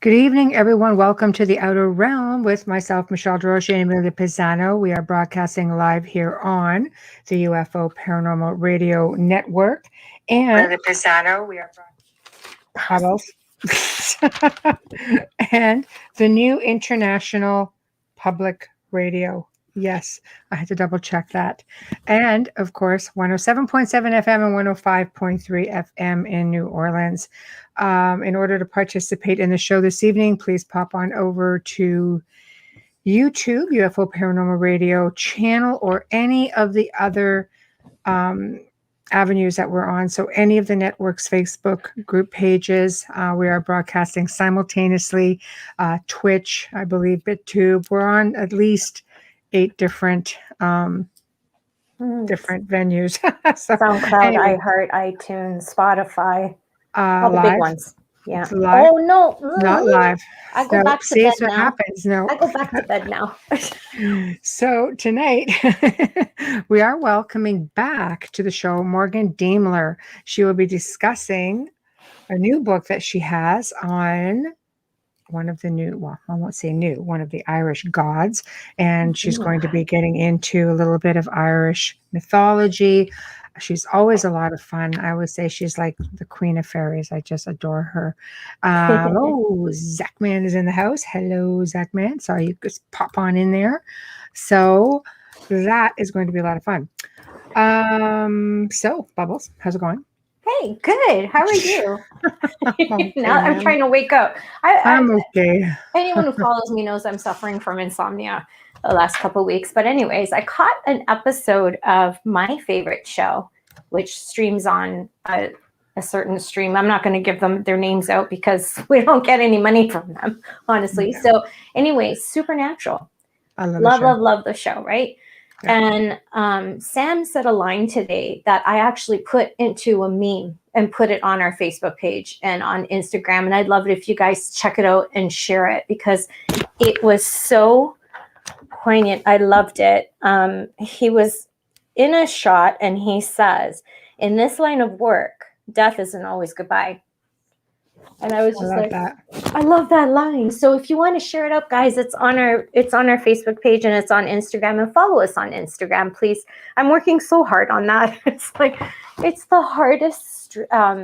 Good evening, everyone. Welcome to the Outer Realm with myself, Michelle Desrochers, and Amelia Pisano. We are broadcasting live here on the UFO Paranormal Radio Network. And the Pisano, we are and the new International Public Radio. Yes, I had to double check that. And of course, 107.7 FM and 105.3 FM in New Orleans. In order to participate in the show this evening, please pop on over to YouTube, UFO Paranormal Radio channel, or any of the other avenues that we're on. So any of the network's Facebook group pages, we are broadcasting simultaneously. Twitch, I believe, BitTube. We're on at least 8 different venues. So, SoundCloud, anyway, iHeart, iTunes, Spotify, all the live. big ones. Yeah. It's live. Oh no, Not live. I go back to see, bed it's what now. happens. No. I go back to bed now. So tonight we are welcoming back to the show Morgan Daimler. She will be discussing a new book that she has on one of the one of the Irish gods. And she's going to be getting into a little bit of Irish mythology. She's always a lot of fun. I always say she's like the queen of fairies. I just adore her. Zachman is in the house. Hello, Zachman. So you just pop on in there. So that is going to be a lot of fun. So Bubbles, how's it going? Hey, good. How are you? Okay, now I'm trying to wake up. I'm okay. Anyone who follows me knows I'm suffering from insomnia the last couple of weeks. But anyways, I caught an episode of my favorite show, which streams on a certain stream. I'm not going to give them their names out because we don't get any money from them, honestly. Yeah. So anyways, Supernatural. I Love the show, right? Yeah. And Sam said a line today that I actually put into a meme and put it on our Facebook page and on Instagram. And I'd love it if you guys check it out and share it because it was so poignant. I loved it. He was in a shot and he says, in this line of work, death isn't always goodbye. And I was just I love that line. So if you want to share it up, guys, it's on our Facebook page and it's on Instagram, and follow us on Instagram, please. I'm working so hard on that. It's the hardest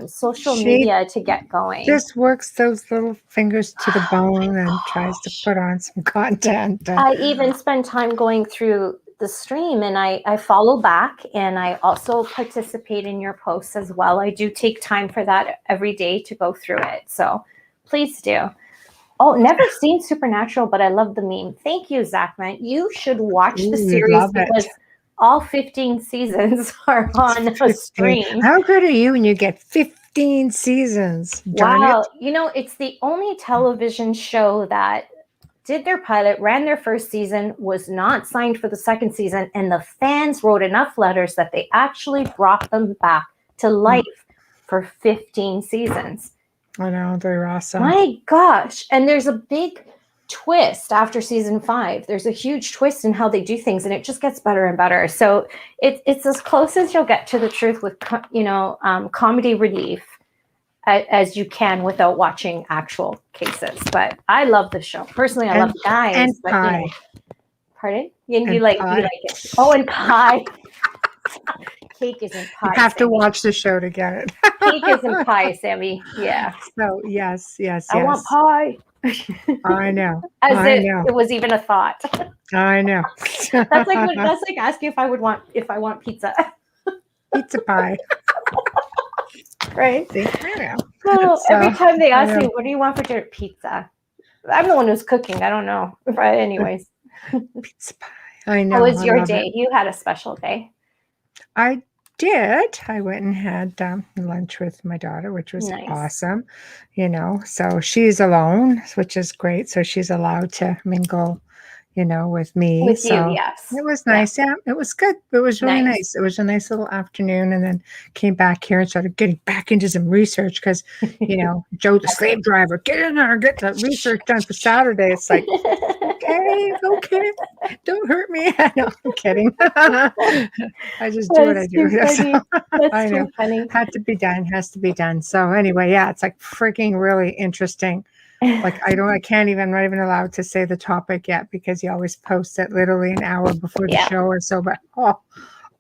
social media to get going. Just works those little fingers to the bone and tries to put on some content. I even spend time going through the stream and I follow back, and I also participate in your posts as well. I do take time for that every day to go through it. So please do. Oh, never seen Supernatural, but I love the meme. Thank you, Zachman. You should watch the series because all 15 seasons are on a stream. How good are you when you get 15 seasons? Wow. You know, it's the only television show that did their pilot, ran their first season, was not signed for the second season, and the fans wrote enough letters that they actually brought them back to life for 15 seasons. I know, they're awesome. My gosh. And there's a big twist after season 5. There's a huge twist in how they do things, and it just gets better and better. So it's as close as you'll get to the truth with, comedy relief as you can without watching actual cases. But I love the show. Personally, I love the guys. And but, pie. Pardon? You like it. Oh, and pie. Cake isn't pie. You have to watch the show to get it. Cake isn't pie, Sammy. Yeah. So yes. I want pie. I know. It was even a thought. I know. That's like asking if I want pizza. Pizza pie. Right? So, every time they ask me, what do you want for dinner? Pizza. I'm the one who's cooking. I don't know. But anyways. Pizza pie. I know. How was your day? You had a special day. I did. I went and had lunch with my daughter, which was awesome. So she's alone, which is great. So she's allowed to mingle, with me. With you, yes. It was nice. Yeah, it was good. It was really nice. It was a nice little afternoon, and then came back here and started getting back into some research because, Joe, the slave driver, get in there and get the research done for Saturday. It's like, okay, don't hurt me. No, I'm kidding. I just do what I do. That's I know. Funny. Has to be done. So anyway, yeah, it's like freaking really interesting. Like I can't even, I'm not even allowed to say the topic yet because he always posts it literally an hour before the Yeah. show or so. But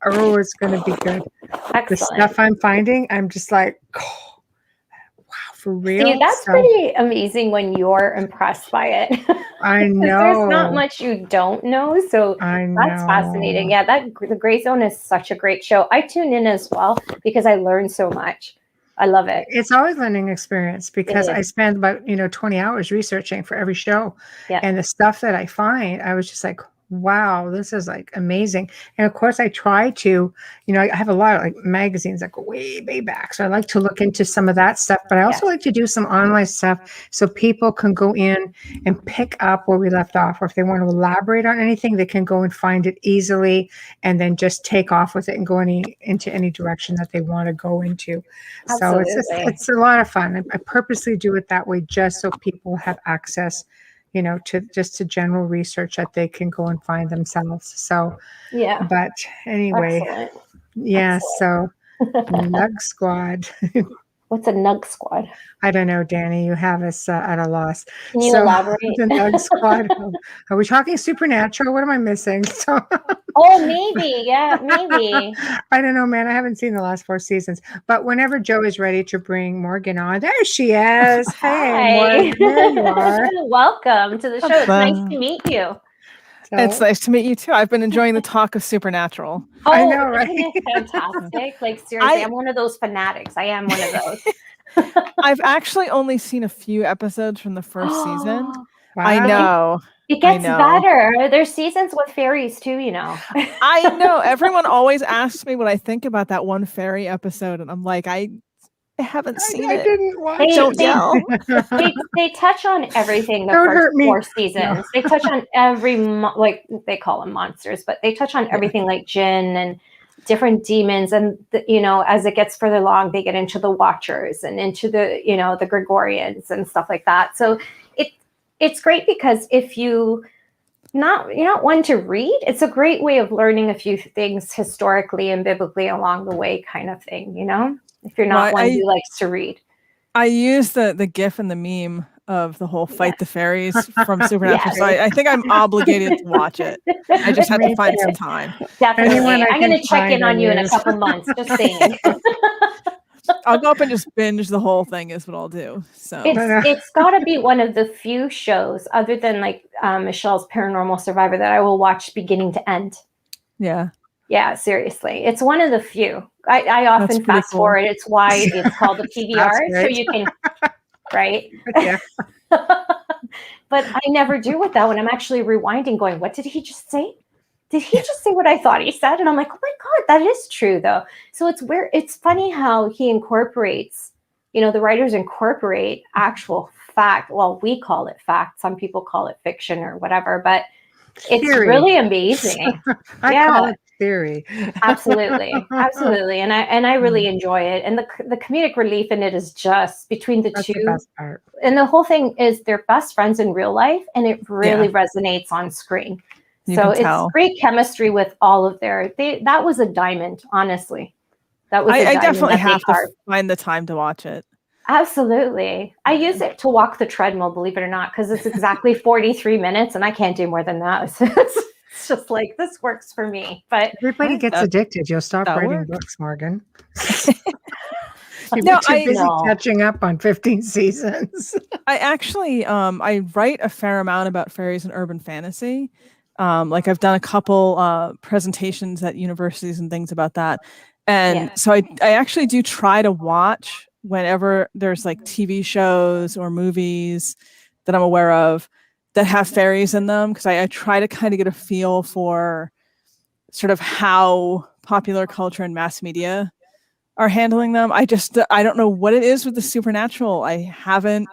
it's going to be good. The Excellent. stuff I'm finding, I'm just like, oh, wow, for real. See, that's pretty amazing when you're impressed by it. I know. There's not much you don't know, so I know. that's fascinating. Yeah, the Grey Zone is such a great show. I tune in as well because I learn so much. I love it. It's always learning experience because I spend about 20 hours researching for every show. Yeah. And the stuff that I find, I was just like, wow, this is like amazing. And of course I try to, I have a lot of like magazines that go way back. So I like to look into some of that stuff, but I also like to do some online stuff so people can go in and pick up where we left off, or if they want to elaborate on anything, they can go and find it easily and then just take off with it and go into any direction that they want to go into. Absolutely. So it's a lot of fun. I purposely do it that way just so people have access, to general research that they can go and find themselves. So, yeah. But anyway, Excellent. yeah. So, Nug Squad. What's a Nug Squad? I don't know, Danny. You have us at a loss. Can you elaborate? The Nug Squad. Are we talking supernatural? What am I missing? Oh, maybe. Yeah, maybe. I don't know, man. I haven't seen the last 4 seasons. But whenever Joe is ready to bring Morgan on, there she is. Hey, Morgan. There you are. Welcome to the show. It's nice to meet you. It's nice to meet you too. I've been enjoying the talk of supernatural. Oh, I know, right? Isn't it fantastic? Like, seriously, I'm one of those fanatics. I am one of those. I've actually only seen a few episodes from the first season. Wow. I know. It gets better. There's seasons with fairies too, I know. Everyone always asks me what I think about that one fairy episode, and I'm like, I haven't seen it. I didn't watch it. Don't yell. They touch on everything the Don't first hurt me. 4 seasons. No. They touch on every like they call them monsters, but they touch on everything like jinn and different demons. And as it gets further along, they get into the Watchers and into the the Gregorians and stuff like that. So it's great because if you're not one to read, it's a great way of learning a few things historically and biblically along the way, kind of thing. If you're not one who likes to read. I use the GIF and the meme of the whole fight the fairies from Supernatural. So I think I'm obligated to watch it. I just had to find some time. Definitely. I'm going to check in on you in a couple months, just saying. I'll go up and just binge the whole thing is what I'll do. So it's got to be one of the few shows other than like Michelle's Paranormal Survivor that I will watch beginning to end. Yeah. Yeah, seriously. It's one of the few. I often fast forward. It's why it's called the PVR. So you can, right? Yeah. But I never do with that when I'm actually rewinding going, what did he just say? Did he just say what I thought he said? And I'm like, oh my God, that is true though. So it's funny how he incorporates, the writers incorporate actual fact. Well, we call it fact. Some people call it fiction or whatever, but it's really amazing. I call it theory. Absolutely. And I really enjoy it. And the comedic relief in it is just between the two. The best part. And the whole thing is they're best friends in real life, and it really resonates on screen. So it's great chemistry with all of that was a diamond, honestly. That was I definitely have to find the time to watch it. Absolutely. I use it to walk the treadmill, believe it or not, because it's exactly 43 minutes and I can't do more than that. So it's just like, this works for me. But everybody gets addicted. You'll stop writing books, Morgan. You're too busy catching up on 15 seasons. I actually, I write a fair amount about fairies and urban fantasy. Like I've done a couple presentations at universities and things about that. And so I actually do try to watch whenever there's like TV shows or movies that I'm aware of that have fairies in them. Cause I try to kind of get a feel for sort of how popular culture and mass media are handling them. I don't know what it is with the supernatural. I haven't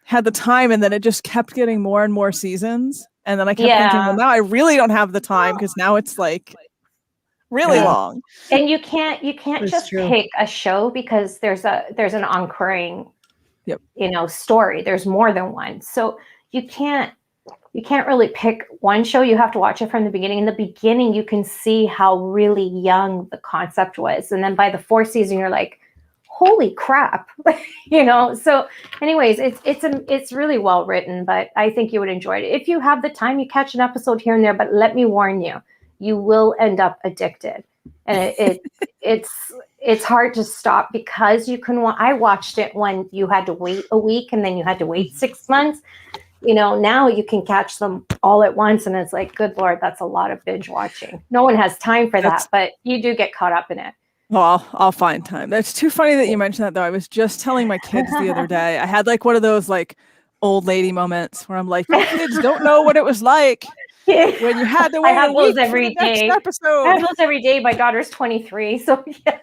had the time, and then it just kept getting more and more seasons. And then I kept thinking, well, now I really don't have the time because now it's like really long. And you can't just pick a show because there's an occurring story. There's more than one. So you can't really pick one show. You have to watch it from the beginning. In the beginning, you can see how really young the concept was. And then by the 4th season, you're like, holy crap. So anyways, it's really well written, but I think you would enjoy it. If you have the time, you catch an episode here and there, but let me warn you, you will end up addicted. And it's hard to stop because I watched it when you had to wait a week and then you had to wait 6 months. Now you can catch them all at once, and it's like, good Lord, that's a lot of binge watching. No one has time for that, but you do get caught up in it. Well, I'll find time. That's too funny that you mentioned that, though. I was just telling my kids the other day. I had like one of those like old lady moments where I'm like, you kids don't know what it was like when you had to wait a week for the next episode. I have those every day. My daughter's 23, so yeah.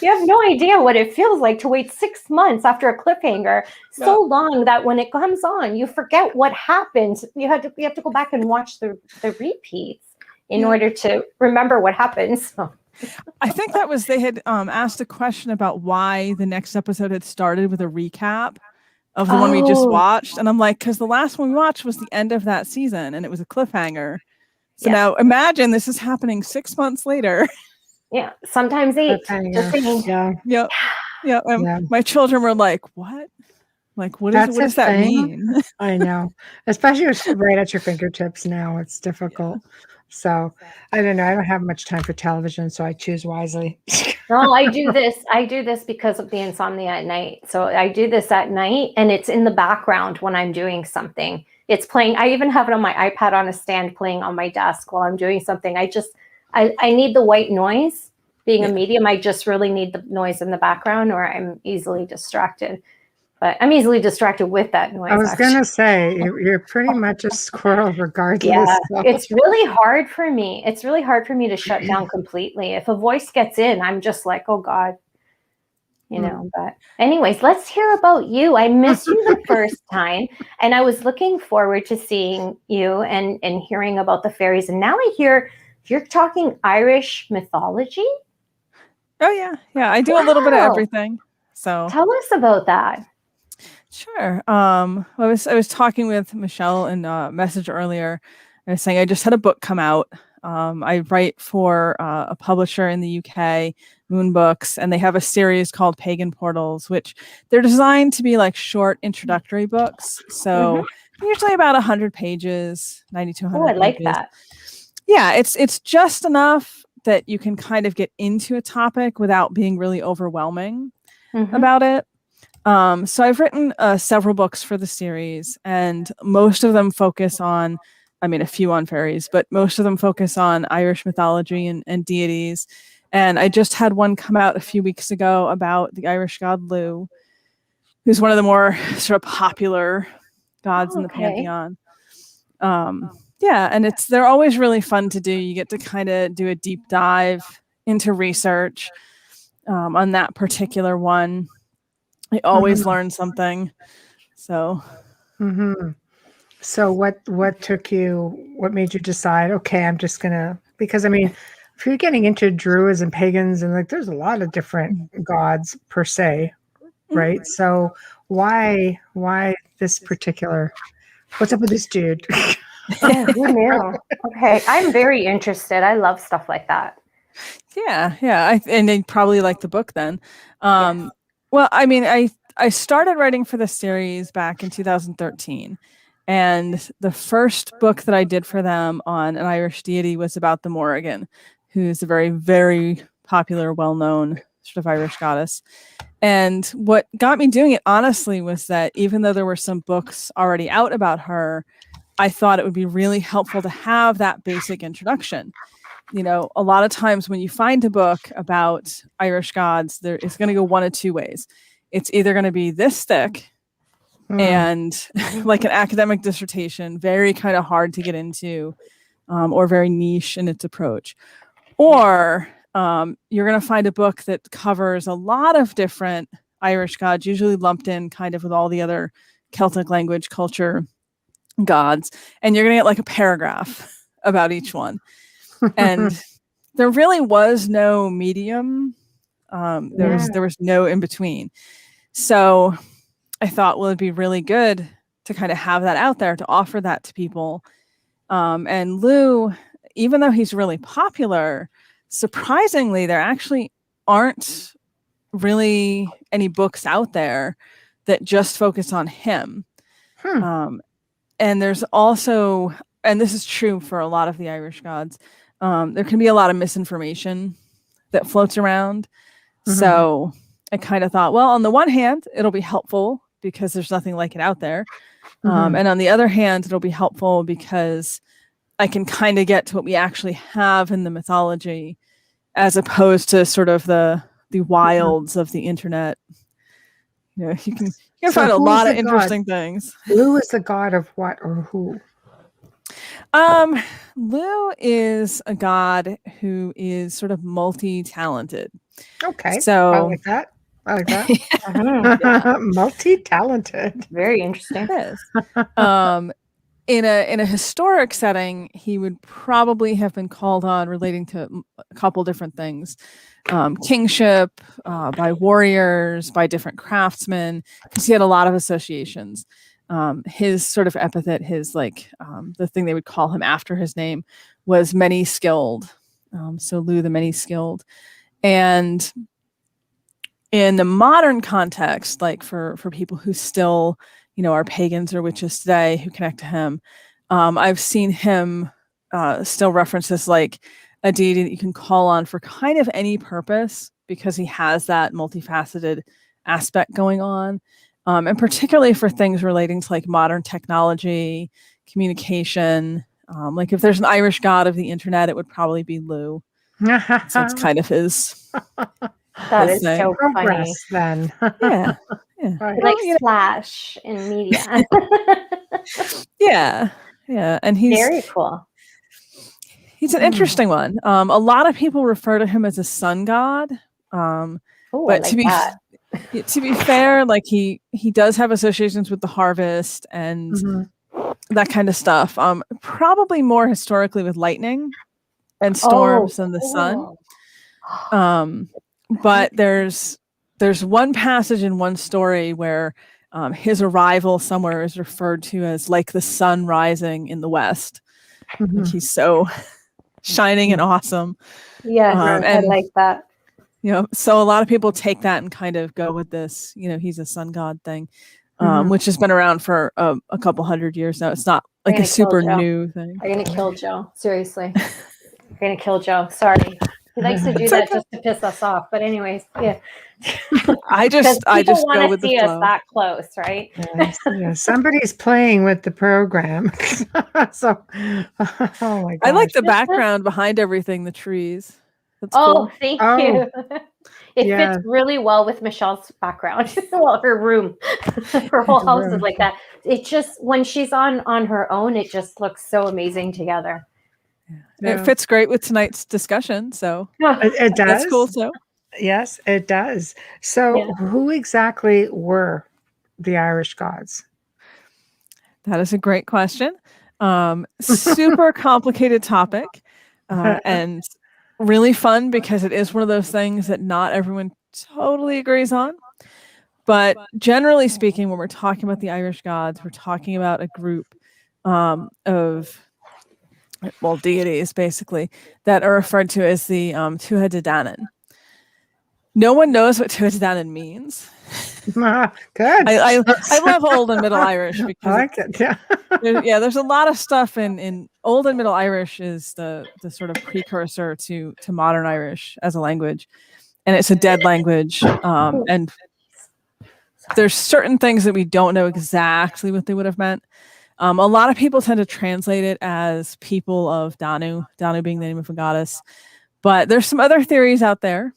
You have no idea what it feels like to wait 6 months after a cliffhanger so long that when it comes on, you forget what happened. You have to go back and watch the repeats in order to remember what happened. So. I think that was, they had asked a question about why the next episode had started with a recap of the one we just watched. And I'm like, because the last one we watched was the end of that season and it was a cliffhanger. So now imagine this is happening 6 months later. Yeah, sometimes 8. Yeah. My children were like, what? Like, what does that mean? I know. Especially with right at your fingertips now. It's difficult. So I don't know. I don't have much time for television, so I choose wisely. No, I do this because of the insomnia at night. So I do this at night, and it's in the background when I'm doing something. It's playing. I even have it on my iPad on a stand playing on my desk while I'm doing something. I need the white noise. Being a medium, I just really need the noise in the background, or I'm easily distracted. But I'm easily distracted with that noise. I was going to say, you're pretty much a squirrel regardless. Yeah, it's really hard for me. It's really hard for me to shut down completely. If a voice gets in, I'm just like, oh God, but anyways, let's hear about you. I missed you the first time, and I was looking forward to seeing you and hearing about the fairies. And now I hear you're talking Irish mythology. Oh yeah. I do a little bit of everything. So tell us about that. Sure. I was talking with Michelle in a message earlier. I was saying I just had a book come out. I write for a publisher in the UK, Moon Books, and they have a series called Pagan Portals, which they're designed to be like short introductory books. So usually about 100 pages, 90 to 100 pages. I like that. Yeah, it's just enough that you can kind of get into a topic without being really overwhelming about it. So I've written several books for the series, and most of them focus on, a few on fairies, but most of them focus on Irish mythology and deities. And I just had one come out a few weeks ago about the Irish god Lugh, who's one of the more sort of popular gods in the pantheon. And they're always really fun to do. You get to kind of do a deep dive into research on that particular one. I always learn something. So, So what made you decide, okay, I'm just gonna, because if you're getting into Druids and pagans and like, there's a lot of different gods per se, right? So why this particular, what's up with this dude? Oh, who knew? Okay. I'm very interested. I love stuff like that. Yeah. And they probably like the book then. Well, I started writing for the series back in 2013. And the first book that I did for them on an Irish deity was about the Morrigan, who's a very, very popular, well-known sort of Irish goddess. And what got me doing it, honestly, was that even though there were some books already out about her, I thought it would be really helpful to have that basic introduction. A lot of times when you find a book about Irish gods, it's going to go one of two ways. It's either going to be this thick and like an academic dissertation, very kind of hard to get into, or very niche in its approach. Or you're going to find a book that covers a lot of different Irish gods, usually lumped in kind of with all the other Celtic language culture gods, and you're going to get like a paragraph about each one. And there really was no medium. There was no in between. So I thought, well, it'd be really good to kind of have that out there, to offer that to people. And Lugh, even though he's really popular, surprisingly, there actually aren't really any books out there that just focus on him. And there's also, and this is true for a lot of the Irish gods, there can be a lot of misinformation that floats around. So I kind of thought, well, on the one hand, it'll be helpful because there's nothing like it out there. And on the other hand, it'll be helpful because I can kind of get to what we actually have in the mythology, as opposed to sort of the wilds of the internet. You know, you can find a lot of interesting things. Lu is the god of what or who? Lu is a god who is sort of multi-talented. Okay. So I like that. Yeah. Multi-talented. Very interesting. Yes. In a historic setting, he would probably have been called on relating to a couple different things. Kingship, by warriors, by different craftsmen, because he had a lot of associations. His sort of epithet, the thing they would call him after his name, was many skilled. So Lu the many skilled. And in the modern context, like for people who still, are pagans or witches today who connect to him, I've seen him still referenced as like a deity that you can call on for kind of any purpose, because he has that multifaceted aspect going on. And particularly for things relating to like modern technology, communication. Like if there's an Irish god of the internet, it would probably be Lu. So it's kind of his. That is so progress, funny. Then. Yeah. Right. Like Flash in media. Yeah. And he's very cool. He's an interesting one. A lot of people refer to him as a sun god. But like to be fair, like he does have associations with the harvest and that kind of stuff. Probably more historically with lightning and storms than the sun. But there's one passage in one story where his arrival somewhere is referred to as like the sun rising in the west. Like he's so shining and awesome. Yes, I like that. So a lot of people take that and kind of go with this, he's a sun god thing, which has been around for a couple hundred years now. It's not like a super new thing. Are you going to kill Joe? Seriously. You're going to kill Joe. Sorry. He likes to do that just to piss us off. But anyways, yeah. I just go with the flow. Us that close, right? Yes. Somebody's playing with the program. So, oh my God. I like the background behind everything, the trees. That's cool. Thank you. It fits really well with Michelle's background. Well, her room, her whole house is like that. It just, when she's on her own, it just looks so amazing together. Yeah. It fits great with tonight's discussion. So it does. That's cool. So yes, it does. So who exactly were the Irish gods? That is a great question. Super complicated topic, and really fun because it is one of those things that not everyone totally agrees on. But generally speaking, when we're talking about the Irish gods, we're talking about a group of deities, basically, that are referred to as the Tuatha De Danann. No one knows what Tuatha De Danann means. Good. I love Old and Middle Irish because I like it. Yeah. There's a lot of stuff in Old and Middle Irish is the sort of precursor to modern Irish as a language, and it's a dead language. And there's certain things that we don't know exactly what they would have meant. A lot of people tend to translate it as people of Danu being the name of a goddess, but there's some other theories out there.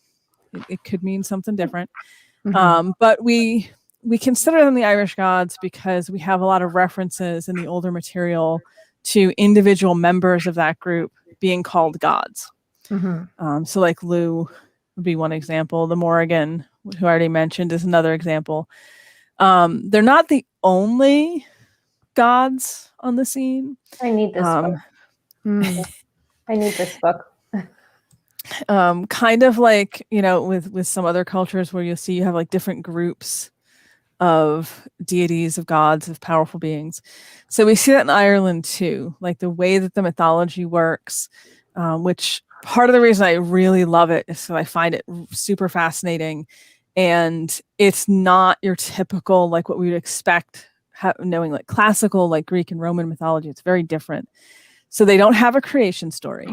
It could mean something different. But we consider them the Irish gods because we have a lot of references in the older material to individual members of that group being called gods. So like Lu would be one example. The Morrigan, who I already mentioned, is another example. They're not the only gods on the scene. I need this book. I need this book. Kind of like, with some other cultures where you'll see you have like different groups of deities, of gods, of powerful beings. So we see that in Ireland too, like the way that the mythology works, which part of the reason I really love it is because I find it super fascinating and it's not your typical like what we would expect knowing like classical like Greek and Roman mythology. It's very different. So they don't have a creation story.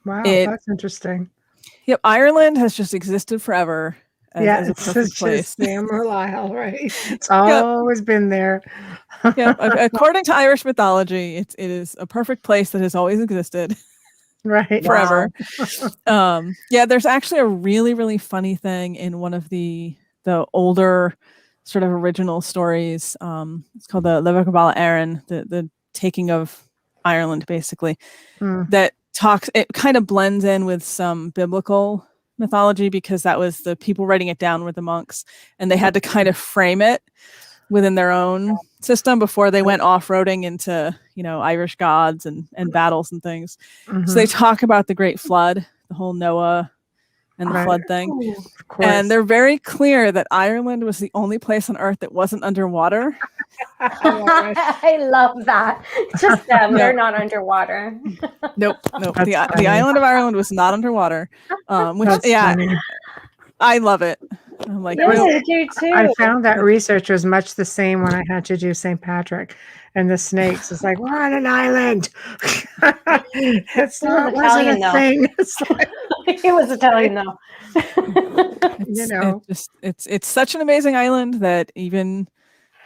Wow, that's interesting. Yep, Ireland has just existed forever as a perfect place. Sam Lyle, right? It's always been there. According to Irish mythology, it is a perfect place that has always existed. Right. Forever. Wow. There's actually a really, really funny thing in one of the older sort of original stories. It's called the Leva Cabala Aaron, the taking of Ireland, basically. That talks, it kind of blends in with some biblical mythology because that was the people writing it down were the monks, and they had to kind of frame it within their own system before they went off-roading into, Irish gods and battles and things. So they talk about the Great Flood, the whole Noah and the flood thing. And they're very clear that Ireland was the only place on Earth that wasn't underwater. I love that. Just them, they're not underwater. Nope. The island of Ireland was not underwater. Which funny. I love it. I'm like, I do too. I found that research was much the same when I had to do St. Patrick and the snakes. It's like, we're on an island. It's not Italian, a thing. It was Italian though. It's such an amazing island that even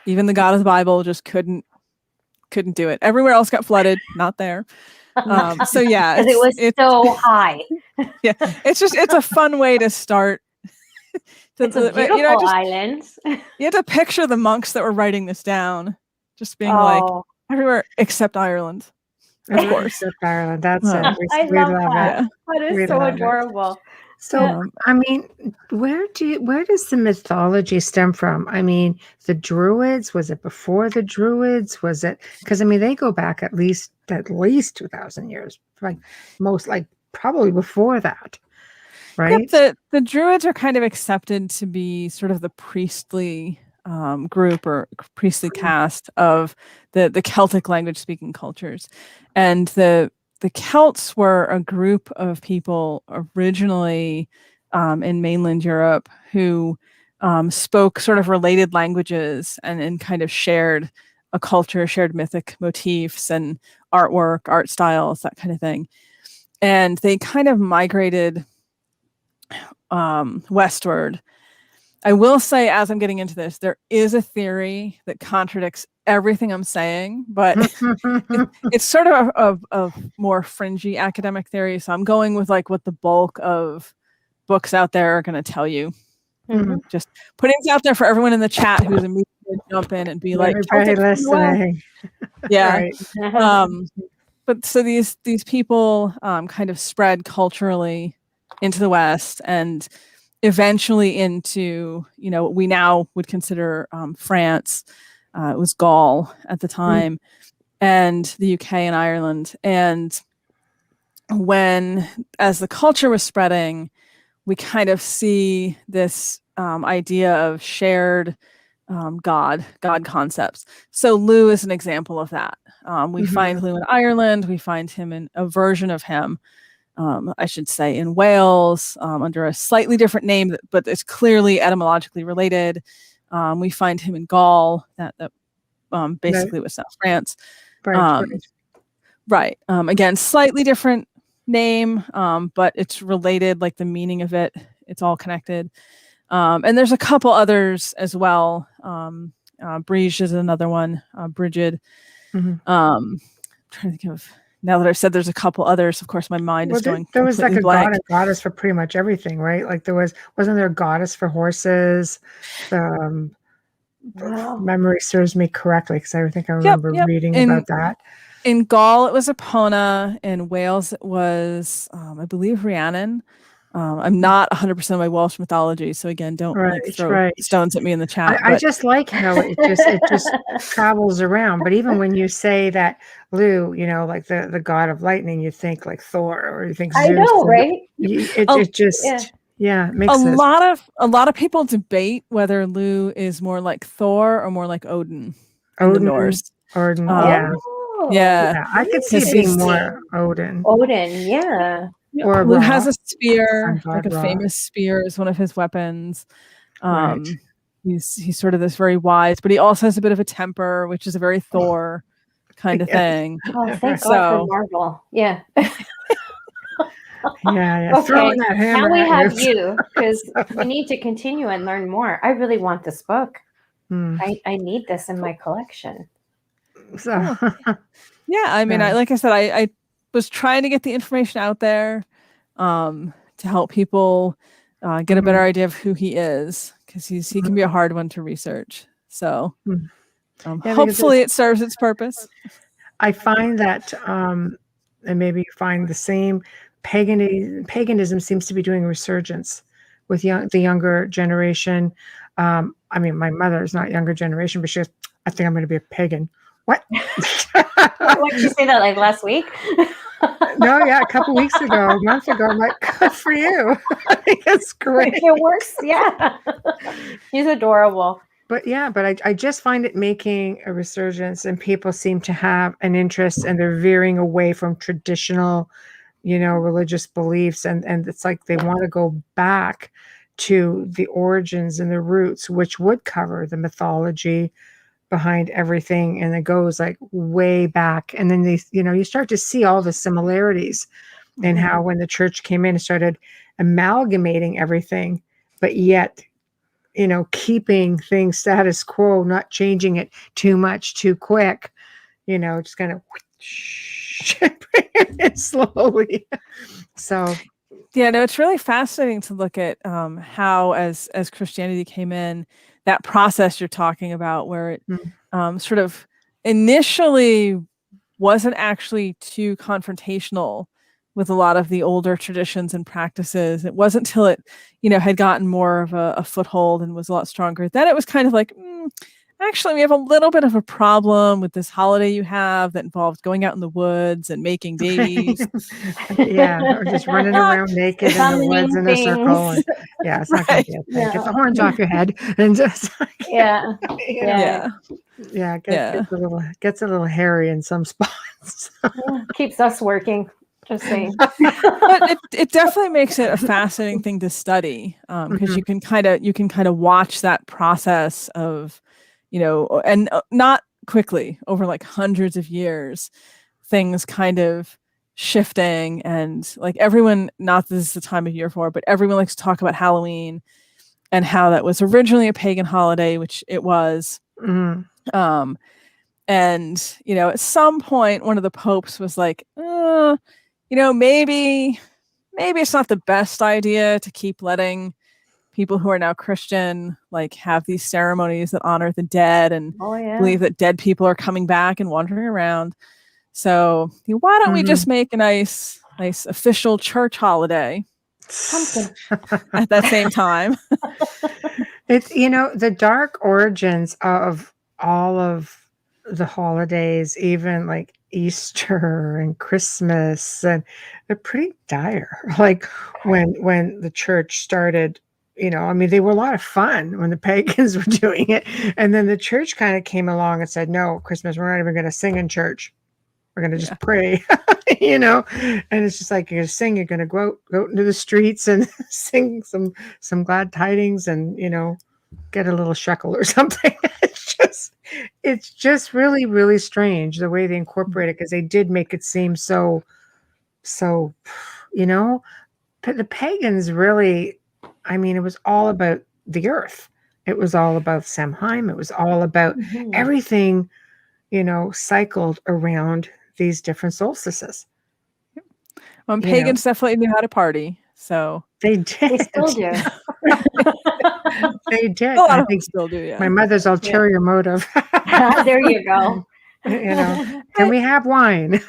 the God of the Bible just couldn't do it. Everywhere else got flooded, not there. So yeah, because it was so high. Yeah, it's a fun way to start. It's a beautiful island. You had to picture the monks that were writing this down, just being like everywhere except Ireland, of course. Except Ireland, that's it. I love that. That is so adorable. So, I mean, where does the mythology stem from? I mean, the Druids, was it before the Druids? Was it, because I mean, they go back at least 2,000 years, probably before that. Right. Yep, the Druids are kind of accepted to be sort of the priestly group or priestly caste of the Celtic language speaking cultures, and the Celts were a group of people originally in mainland Europe who spoke sort of related languages and kind of shared a culture, shared mythic motifs and artwork, art styles, that kind of thing, and they kind of migrated westward. I will say, as I'm getting into this, there is a theory that contradicts everything I'm saying, but it's sort of a more fringy academic theory. So I'm going with like what the bulk of books out there are going to tell you. Just putting it out there for everyone in the chat who's immediately going to jump in and be like, listening. Yeah. But so these people kind of spread culturally into the West and eventually into, what we now would consider France. It was Gaul at the time, and the UK and Ireland. And as the culture was spreading, we kind of see this idea of shared God concepts. So Lugh is an example of that. We find Lugh in Ireland. We find him in a version of him, I should say, in Wales, under a slightly different name, but it's clearly etymologically related. We find him in Gaul, that basically was South France. Right. Again, slightly different name, but it's related, like the meaning of it. It's all connected. And there's a couple others as well. Brige is another one. Brigid. Trying to think of. Now that I've said there's a couple others, of course, my mind is going. There was like a blank. god and goddess for pretty much everything, right? Like wasn't there a goddess for horses? Memory serves me correctly, because I think I remember reading about that. In Gaul, it was Epona. In Wales, it was, I believe, Rhiannon. I'm not 100% of my Welsh mythology, so again, don't throw stones at me in the chat. I just like how it just travels around. But even when you say that Lugh, like the god of lightning, you think like Thor, or you think Zeus. I know, right? It just makes a lot of people debate whether Lugh is more like Thor or more like Odin in the Norse. Odin, yeah. I could see it being more Odin. Yeah. Or Lugh has a spear, like a famous spear is one of his weapons. Right. He's sort of this very wise, but he also has a bit of a temper, which is a very Thor kind of Yes. thing. Oh, thank God So- for Marvel. Yeah. Yeah. Okay. Throwing that hammer Now we at have you. you because we need to continue and learn more. I really want this book. Hmm. I need this in my collection. So, Yeah, I mean, Yeah. like I said, I was trying to get the information out there to help people get a better idea of who he is, because he can be a hard one to research. So Mhm. Yeah, because hopefully it serves its purpose. I find that, and maybe you find the same, paganism seems to be doing a resurgence with the younger generation. I mean, my mother is not younger generation, but she goes, I think I'm going to be a pagan. What? What did you say that like last week? No, yeah, a couple weeks ago, a month ago. I'm like, good for you. I think it's great. It works. Yeah. He's adorable. But yeah, but I just find it making a resurgence, and people seem to have an interest, and they're veering away from traditional, religious beliefs, and it's like they want to go back to the origins and the roots, which would cover the mythology behind everything, and it goes like way back. And then you start to see all the similarities in how when the church came in and started amalgamating everything, but yet keeping things status quo, not changing it too much too quick, just kind of slowly. So Yeah, no, it's really fascinating to look at how as Christianity came in, that process you're talking about, where it sort of initially wasn't actually too confrontational with a lot of the older traditions and practices. It wasn't until it, had gotten more of a foothold and was a lot stronger. Then it was kind of like, actually, we have a little bit of a problem with this holiday you have that involves going out in the woods and making babies. Yeah, or just running around naked in the woods in a circle. And, yeah, it's not going to be a thing. Yeah. Get the horns off your head and just Yeah. gets a little hairy in some spots. Yeah, keeps us working. Just saying. But it definitely makes it a fascinating thing to study, because you can kind of watch that process of, and not quickly, over like hundreds of years, things kind of shifting, and like everyone, not this is the time of year for it, but everyone likes to talk about Halloween and how that was originally a pagan holiday, which it was. And at some point one of the popes was like, maybe it's not the best idea to keep letting people who are now Christian like have these ceremonies that honor the dead and believe that dead people are coming back and wandering around. So why don't we just make a nice official church holiday at that same time? It's the dark origins of all of the holidays, even like Easter and Christmas, and they're pretty dire. Like when the church started, I mean, they were a lot of fun when the pagans were doing it, and then the church kind of came along and said, "No, Christmas, we're not even going to sing in church. We're going to just pray." And it's just like, you're going to sing, you're going to go out into the streets and sing some glad tidings, and get a little shekel or something. It's just really, really strange the way they incorporate it, because they did make it seem so the pagans really, I mean, it was all about the earth. It was all about Samhain. It was all about everything, cycled around these different solstices. Well, pagans definitely knew how to party, so they did. They still do. They did. a lot of people still do. Yeah. My mother's ulterior motive. There you go. Can we have wine?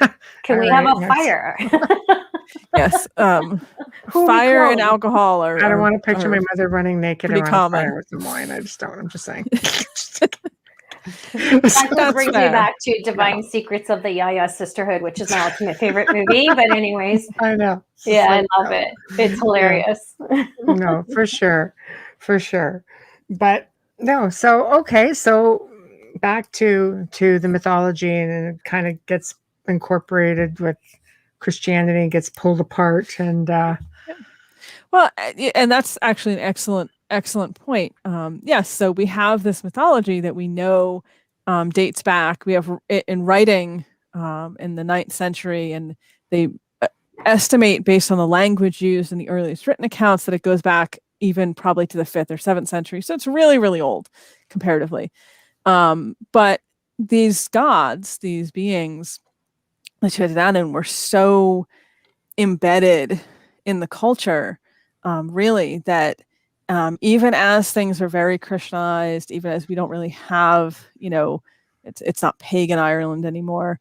Can we have a fire? Yes. Fire and alcohol are. I don't want to picture my mother running naked around a fire with some wine. I just don't. I'm just saying. That brings me back to Divine Secrets of the Yaya Sisterhood, which is my ultimate favorite movie. But anyways, I know. Yeah, I love it. It's hilarious. No, for sure. But no, so okay, so back to the mythology, and it kind of gets incorporated with Christianity and gets pulled apart, and well, and that's actually an excellent point. Yes, so we have this mythology that we know dates back. We have it in writing in the 9th century, and they estimate based on the language used in the earliest written accounts that it goes back even probably to the 5th or 7th century. So it's really, really old comparatively. But these gods, these beings, the Tuatha were so embedded in the culture, really, that even as things are very Christianized, even as we don't really have, it's not pagan Ireland anymore,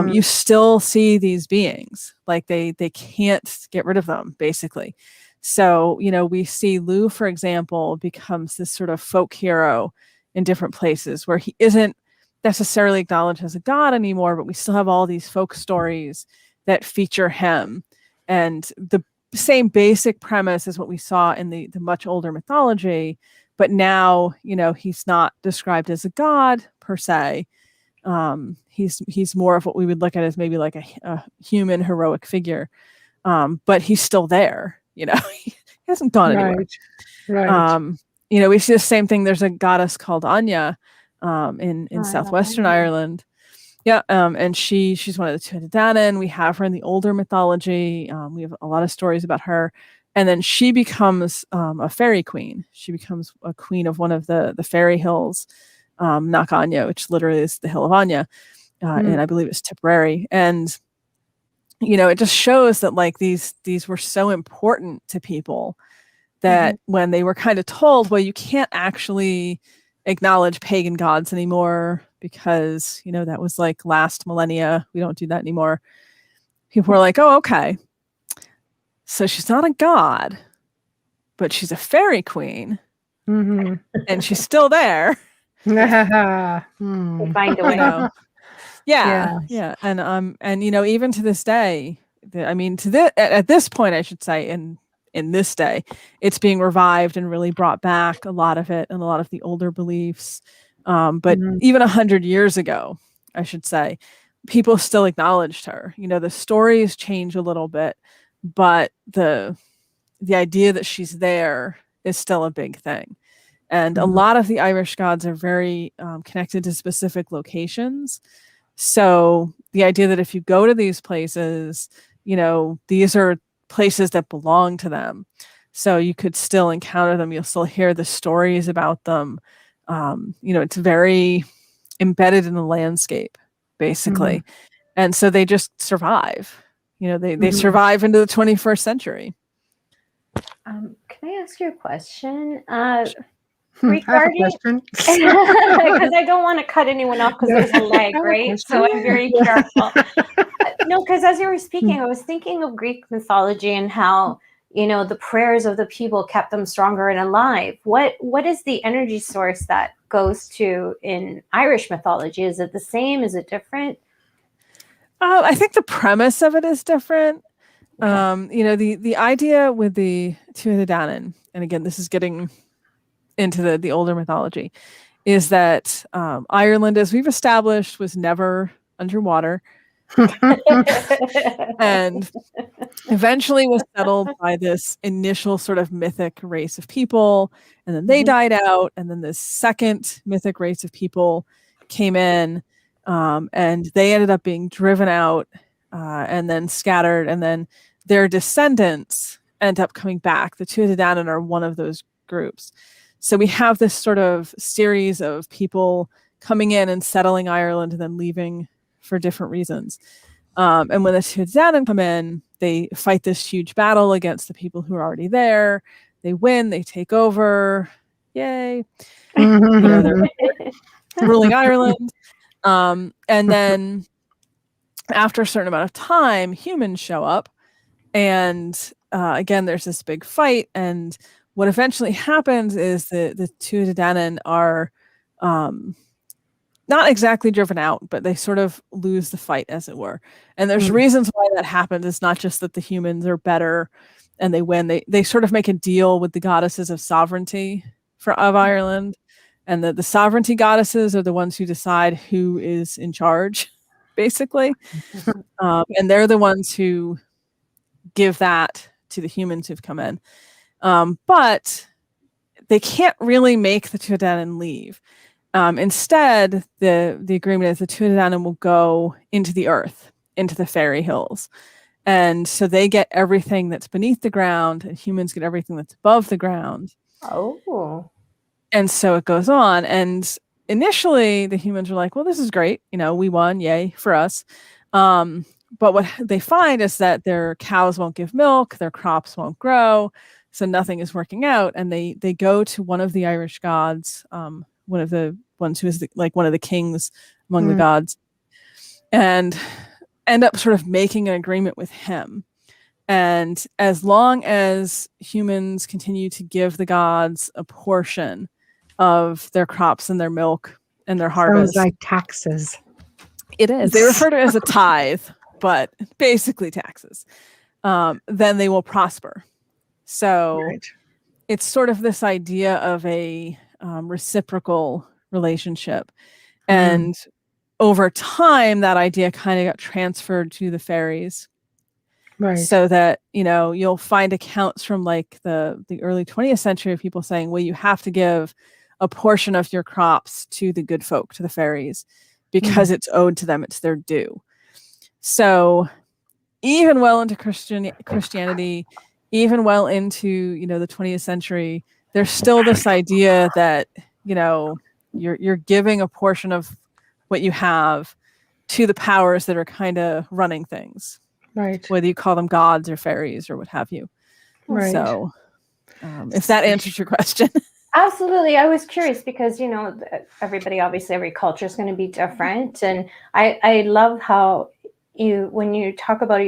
you still see these beings. Like they can't get rid of them, basically. So, we see Lugh, for example, becomes this sort of folk hero in different places where he isn't necessarily acknowledged as a god anymore, but we still have all these folk stories that feature him. And the same basic premise as what we saw in the much older mythology, but now, he's not described as a god per se. He's more of what we would look at as maybe like a human heroic figure. But he's still there, he hasn't gone anywhere. Right. We see the same thing. There's a goddess called Anya in southwestern Ireland. Yeah, and she's one of the Tuatha. We have her in the older mythology. We have a lot of stories about her. And then she becomes a fairy queen. She becomes a queen of one of the fairy hills, Knock Anya, which literally is the hill of Anya. And I believe it's Tipperary. And, it just shows that like these were so important to people that when they were kind of told, well, you can't actually acknowledge pagan gods anymore because, that was like last millennia. We don't do that anymore. People were like, oh, okay. So she's not a god, but she's a fairy queen. And she's still there. Find a way. Yeah. And even to this day, at this point, I should say, in this day, it's being revived and really brought back, a lot of it and a lot of the older beliefs. But even 100 years ago, I should say, people still acknowledged her. The stories change a little bit, but the idea that she's there is still a big thing. And a lot of the Irish gods are very connected to specific locations. So the idea that if you go to these places, these are places that belong to them. So you could still encounter them. You'll still hear the stories about them. It's very embedded in the landscape, basically. And so they just survive. They survive into the 21st century. Can I ask you a question? Regarding, because I don't want to cut anyone off because there's a lag, right? So I'm very careful. No, because as you were speaking, I was thinking of Greek mythology and how, the prayers of the people kept them stronger and alive. What is the energy source that goes to in Irish mythology? Is it the same? Is it different? I think the premise of it is different. The idea with the Tuatha, and again, this is getting into the older mythology, is that Ireland, as we've established, was never underwater. And eventually was settled by this initial sort of mythic race of people, and then they died out, and then this second mythic race of people came in, and they ended up being driven out and then scattered, and then their descendants end up coming back. The Tuatha are one of those groups. So we have this sort of series of people coming in and settling Ireland and then leaving for different reasons. And when the Tuatha come in, they fight this huge battle against the people who are already there. They win, they take over. Yay. They're ruling Ireland. And then after a certain amount of time, humans show up. And again, there's this big fight. And what eventually happens is the Tuatha are not exactly driven out, but they sort of lose the fight, as it were. And there's reasons why that happens. It's not just that the humans are better and they win. They sort of make a deal with the goddesses of sovereignty of Ireland. And the sovereignty goddesses are the ones who decide who is in charge, basically. And they're the ones who give that to the humans who've come in. But they can't really make the Tuatha leave. Instead, the agreement is the Tuatha will go into the earth, into the fairy hills. And so they get everything that's beneath the ground, and humans get everything that's above the ground. Oh. And so it goes on. And initially, the humans are like, well, this is great. We won. Yay for us. But what they find is that their cows won't give milk, their crops won't grow, so nothing is working out. And they go to one of the Irish gods, one of the ones who is one of the kings among the gods, and end up sort of making an agreement with him. And as long as humans continue to give the gods a portion of their crops and their milk and their harvest, sounds like taxes. It is. They refer to it as a tithe, but basically taxes. Then they will prosper. So it's sort of this idea of a reciprocal relationship. And over time, that idea kind of got transferred to the fairies. Right. So that, you'll find accounts from the early 20th century of people saying, well, you have to give a portion of your crops to the good folk, to the fairies, because it's owed to them. It's their due. So even well into Christianity, even well into, the 20th century, there's still this idea that, you're giving a portion of what you have to the powers that are kind of running things. Right. Whether you call them gods or fairies or what have you. Right. So if that answers your question. Absolutely. I was curious because, everybody, obviously every culture is going to be different. And I love how when you talk about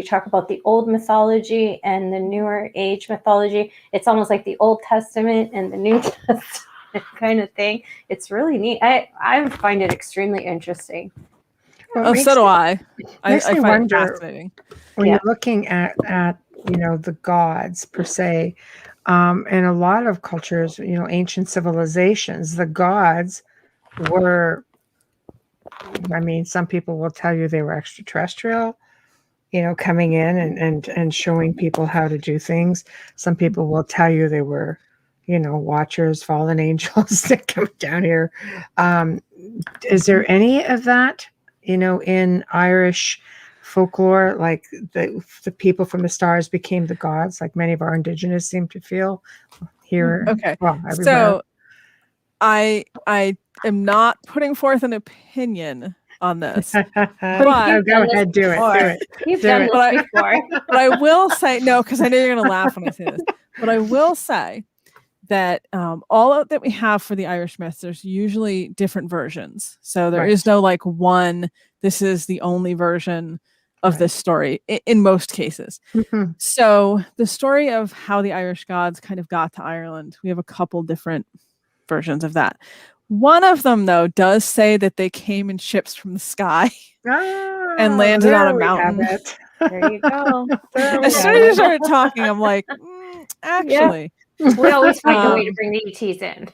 the old mythology and the newer age mythology. It's almost like the Old Testament and the New Testament kind of thing. It's really neat. I find it extremely interesting. Well, so do I. I find it fascinating. When you're looking at the gods per se, in a lot of cultures, ancient civilizations, the gods were, some people will tell you they were extraterrestrial, coming in and showing people how to do things. Some people will tell you they were, watchers, fallen angels that come down here. Is there any of that, in Irish folklore, like the people from the stars became the gods, like many of our indigenous seem to feel here? Okay. Well, so I am not putting forth an opinion on this. But go ahead, do it. You've done this before. But I will say, no, because I know you're going to laugh when I say this, but I will say that all that we have for the Irish myths, there's usually different versions. So there is no one, this is the only version of this story in most cases. So the story of how the Irish gods kind of got to Ireland, we have a couple different versions of that. One of them, though, does say that they came in ships from the sky and landed on a mountain. There you go. As soon as you started talking, I'm like, actually. We always find a way to bring the ETs in.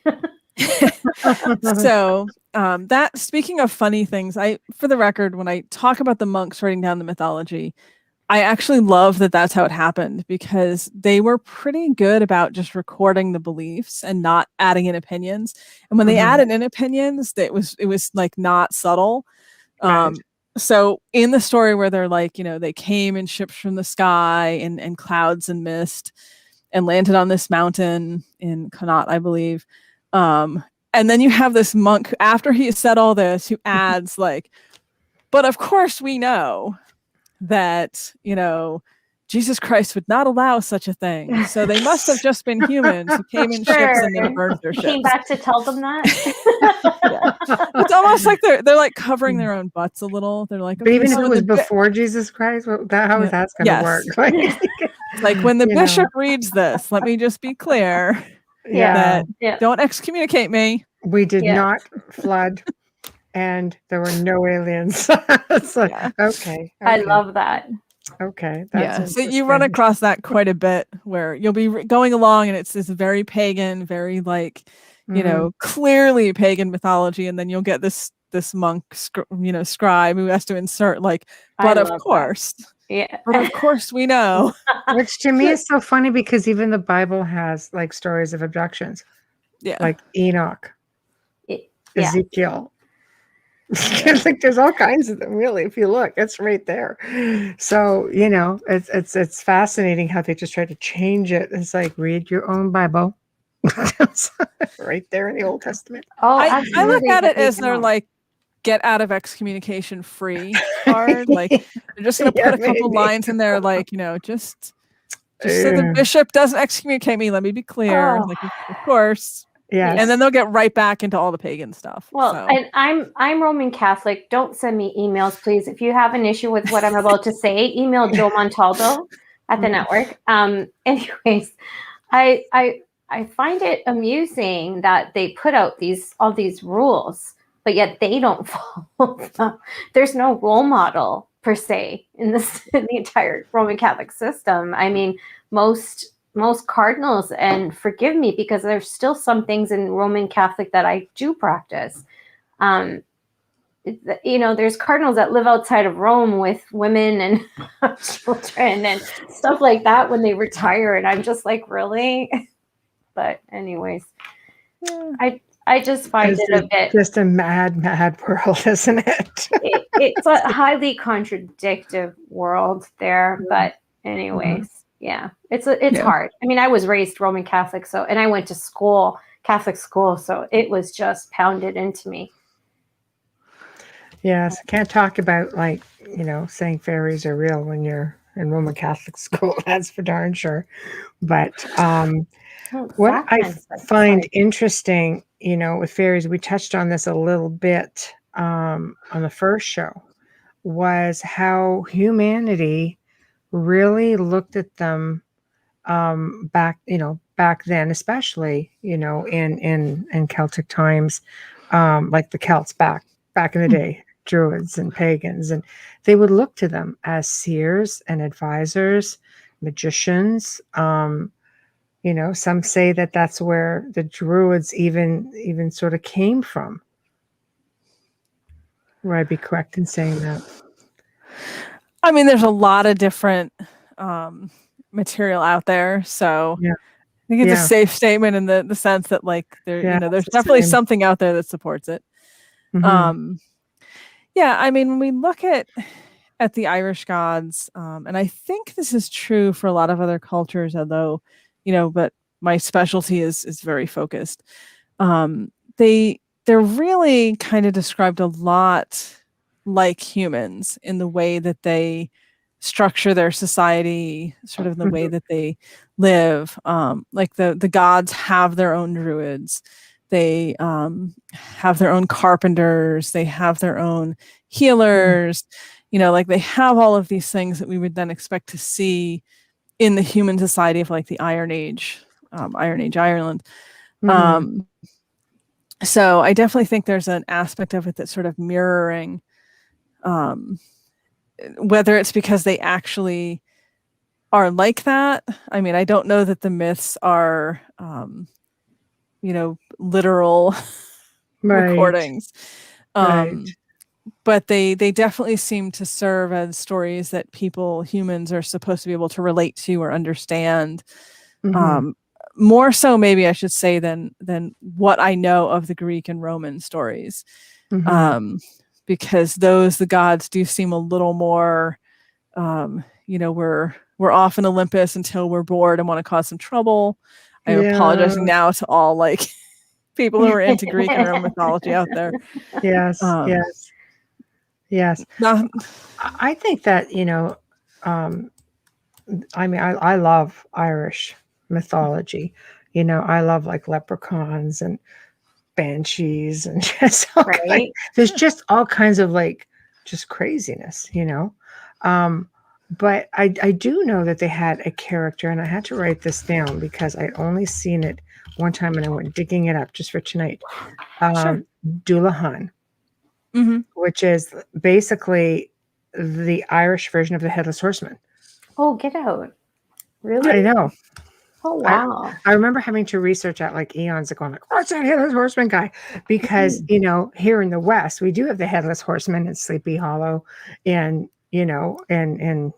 So that, speaking of funny things, for the record, when I talk about the monks writing down the mythology, I actually love that that's how it happened, because they were pretty good about just recording the beliefs and not adding in opinions. And when they added in opinions, it was not subtle. So in the story where they're they came in ships from the sky and clouds and mist and landed on this mountain in Connaught, I believe. And then you have this monk, after he has said all this, who adds but of course we know that, Jesus Christ would not allow such a thing. So they must have just been humans who came in ships and then burned their ships. Came back to tell them that. It's almost like they're covering their own butts a little. They're like, but even if it was before Jesus Christ, how is that going to work? When the bishop reads this, let me just be clear. Don't excommunicate me. We did not flood, and there were no aliens. Okay. I love that. Okay. So you run across that quite a bit, where you'll be going along and it's this very pagan, very clearly pagan mythology, and then you'll get this monk scribe who has to insert but of course. But of course we know. Which to me is so funny, because even the Bible has stories of abductions. Yeah. like Enoch, Yeah. Ezekiel. Like there's all kinds of them, really. If you look, it's right there. So it's fascinating how they just try to change it. It's like read your own Bible, right there in the Old Testament. Oh, I look absolutely. at it as they're like get out of excommunication free card. Like they're just going to put a couple lines in there, like just so the bishop doesn't excommunicate me. Let me be clear. Oh. Like of course. Yeah. And then they'll get right back into all the pagan stuff. Well, so. and I'm Roman Catholic. Don't send me emails, please. If you have an issue with what I'm about to say, email Joe Montaldo at the network. Anyways, I find it amusing that they put out all these rules, but yet they don't follow them. There's no role model per se in the entire Roman Catholic system. I mean, most cardinals, and forgive me because there's still some things in Roman Catholic that I do practice. There's cardinals that live outside of Rome with women and children and stuff like that when they retire, and I'm just like, really? But anyways, I just find it a bit just a mad world, isn't it? It's a highly contradictive world there, but anyways. Yeah, it's hard. I mean, I was raised Roman Catholic, and I went to Catholic school, so it was just pounded into me. Yes, I can't talk about saying fairies are real when you're in Roman Catholic school. That's for darn sure. But what I find interesting, with fairies, we touched on this a little bit on the first show, was how humanity really looked at them back then, especially in Celtic times, like the Celts back in the day, Druids and pagans, and they would look to them as seers and advisors, magicians. Some say that that's where the Druids even sort of came from. Would I be correct in saying that? I mean, there's a lot of different material out there, so yeah. I think it's a safe statement in the sense that there's definitely something out there that supports it. Mm-hmm. I mean, when we look at the Irish gods, and I think this is true for a lot of other cultures, although but my specialty is very focused. They're really kind of described a lot like humans in the way that they structure their society, sort of in the way that they live. Like the gods have their own druids. They have their own carpenters. They have their own healers. Like they have all of these things that we would then expect to see in the human society of like the Iron Age Ireland. So I definitely think there's an aspect of it that's sort of mirroring, whether it's because they actually are like that. I mean, I don't know that the myths are, literal recordings. But they definitely seem to serve as stories that humans are supposed to be able to relate to or understand. More so, maybe I should say, than what I know of the Greek and Roman stories. Because the gods do seem a little more, we're off in Olympus until we're bored and want to cause some trouble. I'm apologizing now to all people who are into Greek and Roman mythology out there. Yes. I think that I mean, I love Irish mythology. I love like leprechauns and banshees and just there's just all kinds of just craziness, but I do know that they had a character, and I had to write this down because I'd only seen it one time and I went digging it up just for tonight. Dullahan, which is basically the Irish version of the Headless Horseman. Oh, get out. Really? I know. Oh, wow. I remember having to research out eons ago, what's that Headless Horseman guy? Because, here in the West, we do have the Headless Horseman in Sleepy Hollow and, and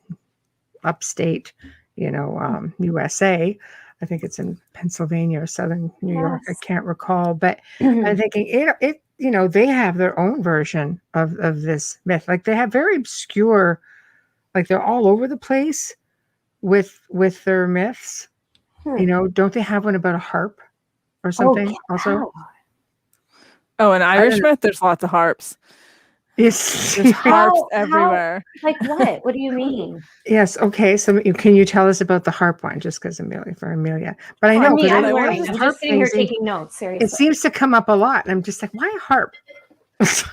upstate, USA. I think it's in Pennsylvania or southern New York. I Yes. can't recall, but I'm thinking they have their own version of this myth. Like they have very obscure, like they're all over the place with their myths. Don't they have one about a harp or something also? Oh, an Irish don't know. myth? There's lots of harps. Yes. There's harps How- everywhere. Like what? What do you mean? Yes. Okay. So can you tell us about the harp one, just because Amelia? But I For know me, because I'm I learning. was I'm harp just sitting here thing taking notes. Seriously. it seems to come up a lot, and I'm just like, why a harp? Mhm.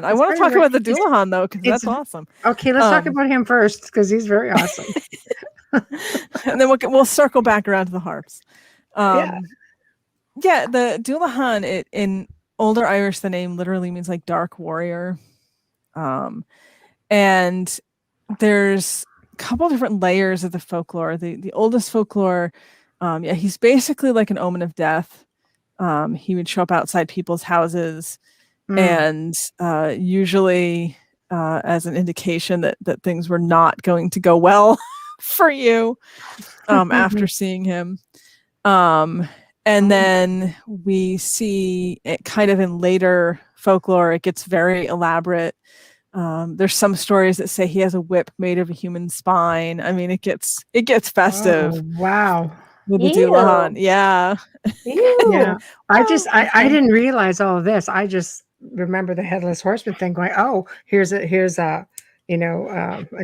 I want to talk about the Doulahan though, because that's awesome. Okay, let's talk about him first because he's very awesome. And then we'll circle back around to the harps. Yeah. Yeah, the Doulahan, in Older Irish, the name literally means like dark warrior. And there's a couple different layers of the folklore. The oldest folklore, he's basically like an omen of death. He would show up outside people's houses and usually as an indication that things were not going to go well for you after seeing him. And then we see it kind of in later folklore, it gets very elaborate. There's some stories that say he has a whip made of a human spine. I mean, it gets festive. Oh, wow. With the Doulahan. Yeah. Yeah. I didn't realize all of this. I just remember the headless horseman thing going, oh, here's a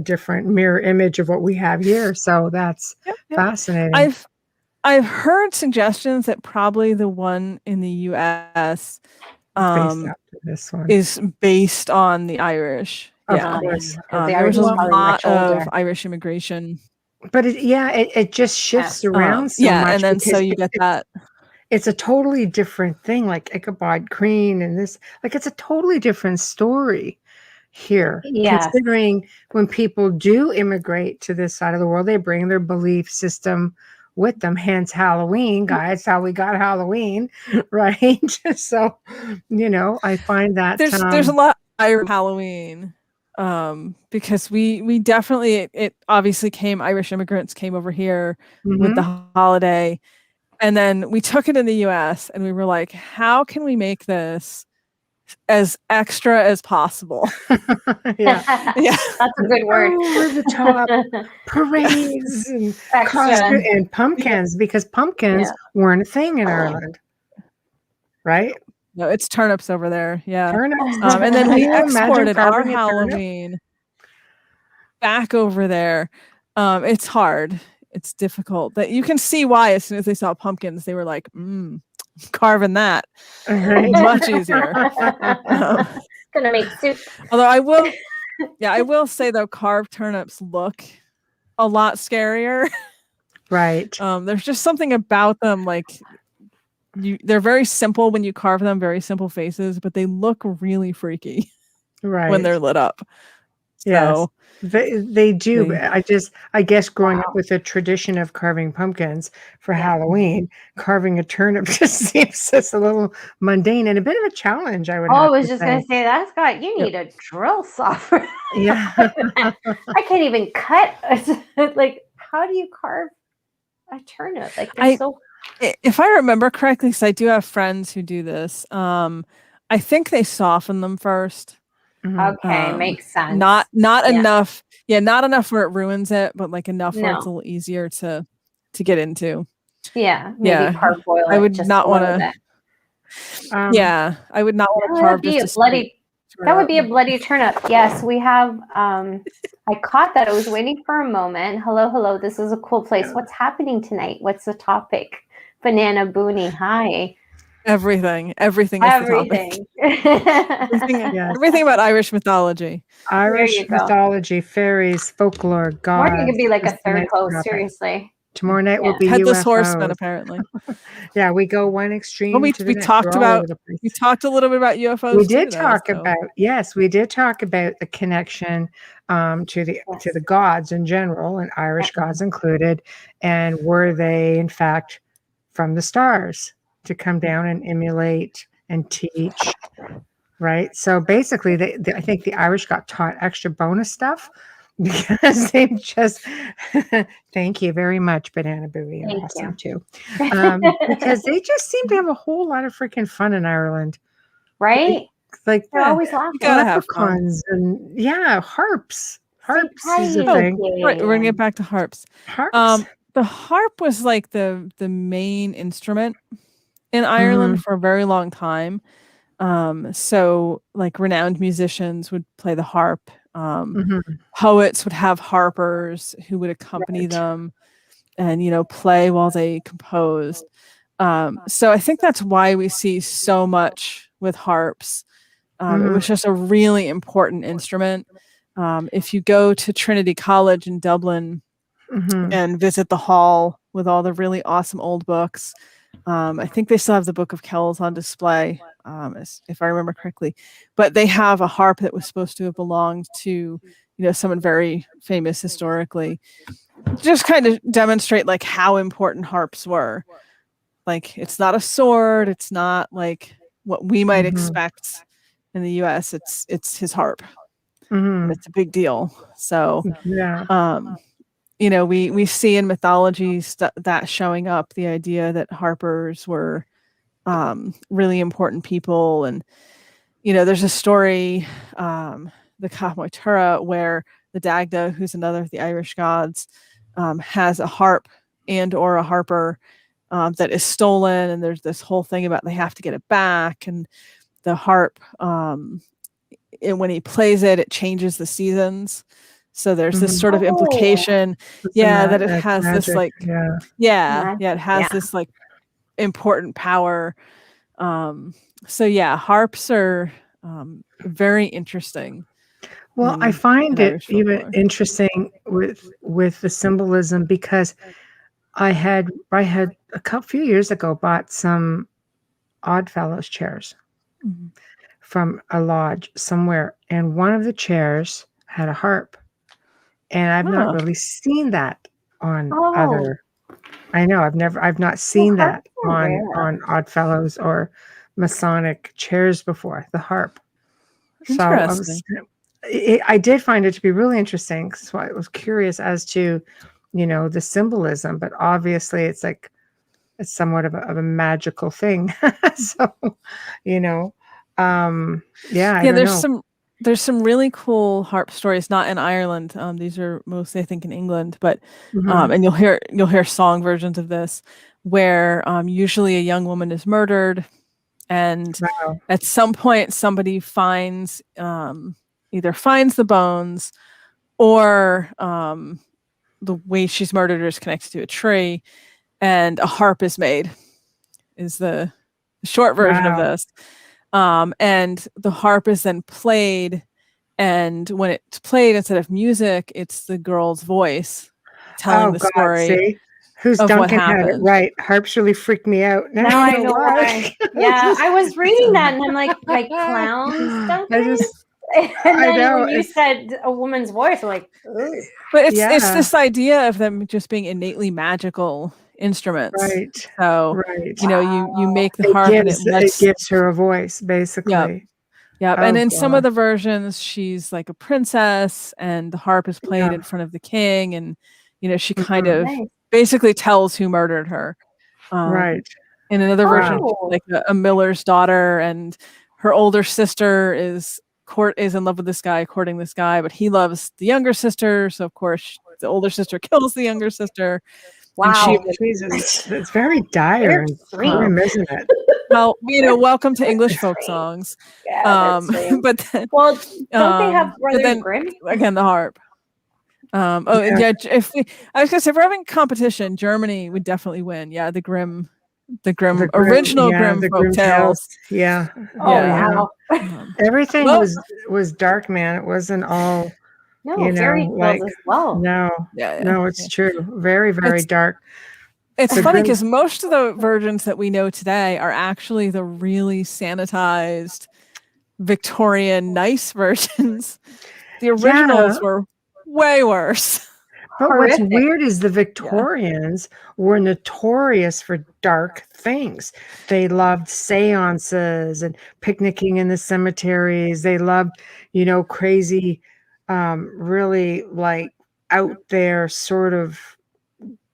different mirror image of what we have here. So that's fascinating. I've heard suggestions that probably the one in the US this one is based on the Irish. Of course. There was a lot of Irish immigration. But it just shifts around so much. And then so you get that. It's a totally different thing, like Ichabod Crane and this, like it's a totally different story here. Yes. Considering when people do immigrate to this side of the world, they bring their belief system with them. Hence Halloween, guys, how we got Halloween, right? So, I find that there's a lot of Irish Halloween. Because we definitely, it obviously Irish immigrants came over here with the holiday, and then we took it in the US and we were like, how can we make this as extra as possible? Yeah. That's a good word. Over the top parades and costumes and pumpkins, because pumpkins weren't a thing in Ireland, right? No, it's turnips over there. Yeah. Turnips. And then we exported our Halloween back over there. It's hard. It's difficult. But you can see why as soon as they saw pumpkins, they were like, carving that. Much easier. Gonna make soup. Although I will say though, carved turnips look a lot scarier. Right. There's just something about them, like they're very simple when you carve them, very simple faces, but they look really freaky when they're lit up. So, they do. I guess growing up with the tradition of carving pumpkins for Halloween, carving a turnip just seems just a little mundane and a bit of a challenge, I would I was just going to say, you need a drill software. Yeah. I can't even cut. Like, how do you carve a turnip? Like, if I remember correctly, because I do have friends who do this, I think they soften them first. Okay, makes sense. Not enough. Yeah, not enough where it ruins it, but like enough where it's a little easier to get into. Yeah, maybe parboil it. I would not want to. I would not want to carve just a bloody. That would be a bloody turnip. Yes, we have. I caught that. I was waiting for a moment. Hello. This is a cool place. What's happening tonight? What's the topic? Banana Boonie. Hi. Everything is the topic. Everything about Irish mythology. Irish mythology, fairies, folklore, gods. Morning could be like a third host, seriously. Tomorrow night will be Headless UFOs. Horsemen, apparently. Yeah, we go one extreme. Well, we talked a little bit about UFOs. We did talk about the connection to the gods in general, and Irish gods included, and were they in fact from the stars to come down and emulate and teach, right? So basically, I think the Irish got taught extra bonus stuff because they just thank you very much, Banana Booey. You're Thank awesome too. you. Because they just seem to have a whole lot of freaking fun in Ireland. Right? Like They're always laughing. gotta have fun. leprechauns and harps. Harps is a Oh, thing. Right, we're gonna get back to harps. Harps. The harp was like the main instrument in Ireland for a very long time. So like renowned musicians would play the harp. Poets would have harpers who would accompany them and, play while they composed. So I think that's why we see so much with harps. It was just a really important instrument. If you go to Trinity College in Dublin and visit the hall with all the really awesome old books, I think they still have the Book of Kells on display, if I remember correctly. But they have a harp that was supposed to have belonged to, someone very famous historically. Just kind of demonstrate like how important harps were. Like it's not a sword. It's not like what we might expect in the U.S. It's his harp. And it's a big deal. So we see in mythology that showing up, the idea that harpers were really important people. And there's a story, the Cathmoitura, where the Dagda, who's another of the Irish gods, has a harp and or a harper that is stolen, and there's this whole thing about they have to get it back. And the harp, when he plays it, it changes the seasons. So there's this sort of implication, that it has magic, this like, it has this like important power. So harps are very interesting. Well, I find it even interesting with the symbolism, because I had a few years ago bought some Oddfellows chairs from a lodge somewhere, and one of the chairs had a harp, and I've not really seen that on other. I know I've not seen that on Oddfellows or Masonic chairs before, the harp. So I did find it to be really interesting. So I was curious as to, the symbolism, but obviously it's like it's somewhat of a magical thing. So, there's some really cool harp stories, not in Ireland. These are mostly, I think, in England, but and you'll hear song versions of this, where usually a young woman is murdered, and at some point somebody either finds the bones, or the way she's murdered is connected to a tree, and a harp is made, is the short version of this. And the harp is then played, and when it's played, instead of music, it's the girl's voice telling the story. See? Who's Duncan had it right. Harps really freaked me out. Now I know why. Yeah, I was reading that and I'm like clowns, Duncan? And then when you said a woman's voice, I'm like, ooh. But it's this idea of them just being innately magical instruments. Right. So you make the harp, and it gives her a voice, basically. Yep. And in some of the versions, she's like a princess, and the harp is played in front of the king, and she kind of basically tells who murdered her. Right. In another version, like a miller's daughter, and her older sister is in love with this guy, courting this guy, but he loves the younger sister. So of course the older sister kills the younger sister. Wow. Jesus. It's very dire and grim, isn't it? Well, welcome to English folk songs. Yeah, but then, don't they have Brothers Grimm? Again, the harp. I was gonna say, if we're having competition, Germany would definitely win. Yeah, the original Grimm folk tales. Yeah. Wow. Everything was dark, man. It wasn't all fairy tales as well. No, it's true. Very, very dark. It's funny because most of the versions that we know today are actually the really sanitized Victorian nice versions. The originals were way worse. But what's weird is the Victorians were notorious for dark things. They loved seances and picnicking in the cemeteries. They loved, crazy really like out there sort of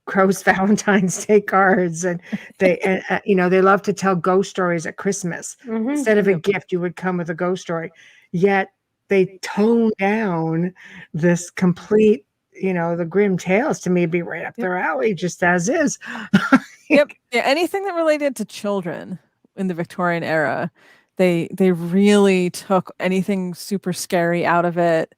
gross Valentine's Day cards, and they they love to tell ghost stories at Christmas. Instead of a gift, you would come with a ghost story. Yet they tone down this complete, the grim tales to me be right up their alley, just as is. Yep. Yeah, anything that related to children in the Victorian era, they really took anything super scary out of it.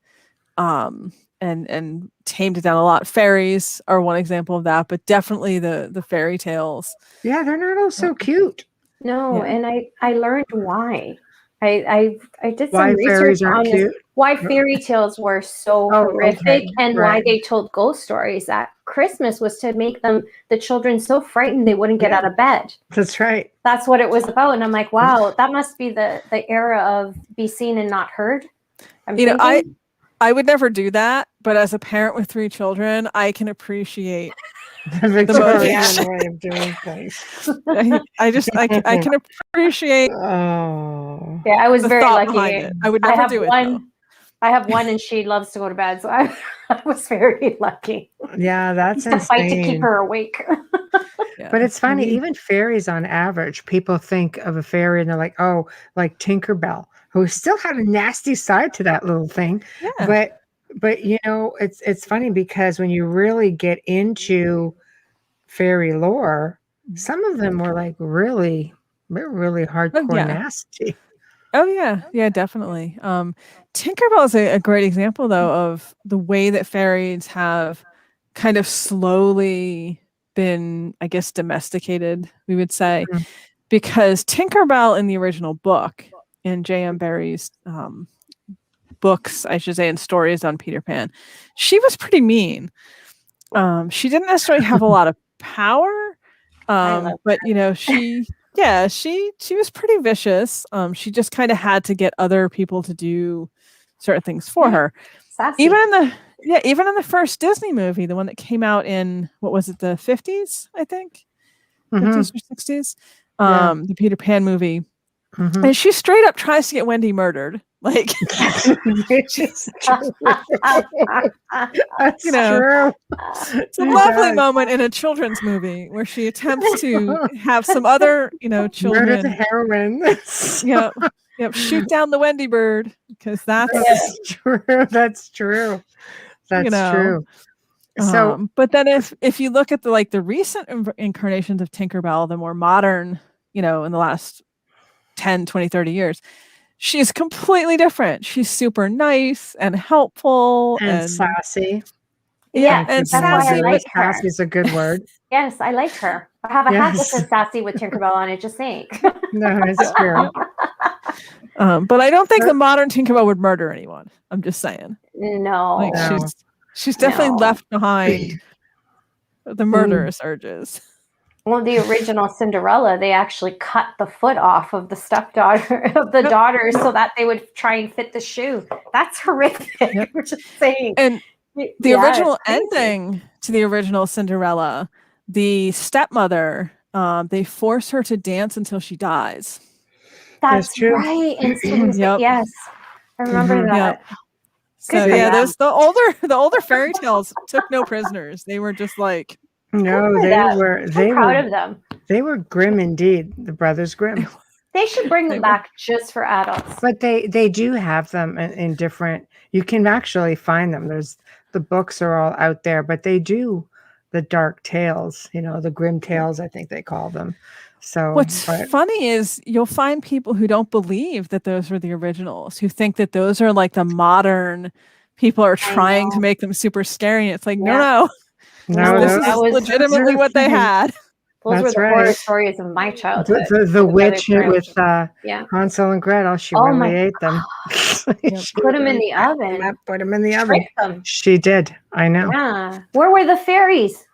And tamed it down a lot. Fairies are one example of that, but definitely the fairy tales. Yeah, they're not all so cute. No, and I learned why. I did Why some research fairies aren't on this, cute? why fairy tales were so horrific, and why they told ghost stories at Christmas was to make the children so frightened they wouldn't get out of bed. That's right. That's what it was about. And I'm like, wow, that must be the era of be seen and not heard. I would never do that, but as a parent with 3 children, I can appreciate the Victorian way of doing things. I can appreciate. Oh, yeah, I was very lucky. I would never do it. I have one, and she loves to go to bed, so I was very lucky. Yeah, that's insane. To fight to keep her awake. But it's funny, even fairies on average, people think of a fairy and they're like, oh, like Tinkerbell, who still had a nasty side to that little thing. Yeah. But it's funny because when you really get into fairy lore, some of them were like really hardcore nasty. Oh yeah, definitely. Tinkerbell is a great example, though, of the way that fairies have kind of slowly been, I guess, domesticated, we would say, because Tinkerbell in the original book, in J.M. Barrie's books, I should say, and stories on Peter Pan, she was pretty mean. She didn't necessarily have a lot of power, but she was pretty vicious. She just kind of had to get other people to do certain things for her. Sassy. Even in the first Disney movie, the one that came out in, what was it, the 50s, I think? 50s or 60s? The Peter Pan movie. And she straight up tries to get Wendy murdered. Like, That's true. It's a lovely moment in a children's movie where she attempts to have some other, children. Murder the heroine. Yep. Shoot down the Wendy bird, because that's true. That's true. That's true. So, but then if you look at the recent incarnations of Tinkerbell, the more modern, in the last 10, 20, 30 years, she's completely different. She's super nice and helpful and sassy. Yeah, and sassy. I like her. Sassy is a good word. Yes, I like her. I have a hat that says sassy with Tinkerbell on it, just saying. No, it's true. But I don't think the modern Tinkerbell would murder anyone. I'm just saying. No. She's definitely left behind the murderous urges. Well, the original Cinderella, they actually cut the foot off of the stepdaughter of the daughter so that they would try and fit the shoe. That's horrific. Yep. We're just saying. And the original ending to the original Cinderella, the stepmother, they force her to dance until she dies. That's true. Right. Yes, I remember that. Yep. So the older fairy tales took no prisoners. They were just like. No, they were proud of them. They were grim indeed, the Brothers Grimm. They should bring them back just for adults. But they do have them in different, you can actually find them. The books are all out there, but they do the dark tales, the grim tales, I think they call them. So what's funny is you'll find people who don't believe that those are the originals, who think that those are like the modern people are trying to make them super scary. And it's like, no. No, this is legitimately what they had. Those were the horror stories of my childhood. The witch with Hansel and Gretel, she really ate them. Put them in the oven. Put them in the oven. She did. I know. Yeah. Where were the fairies?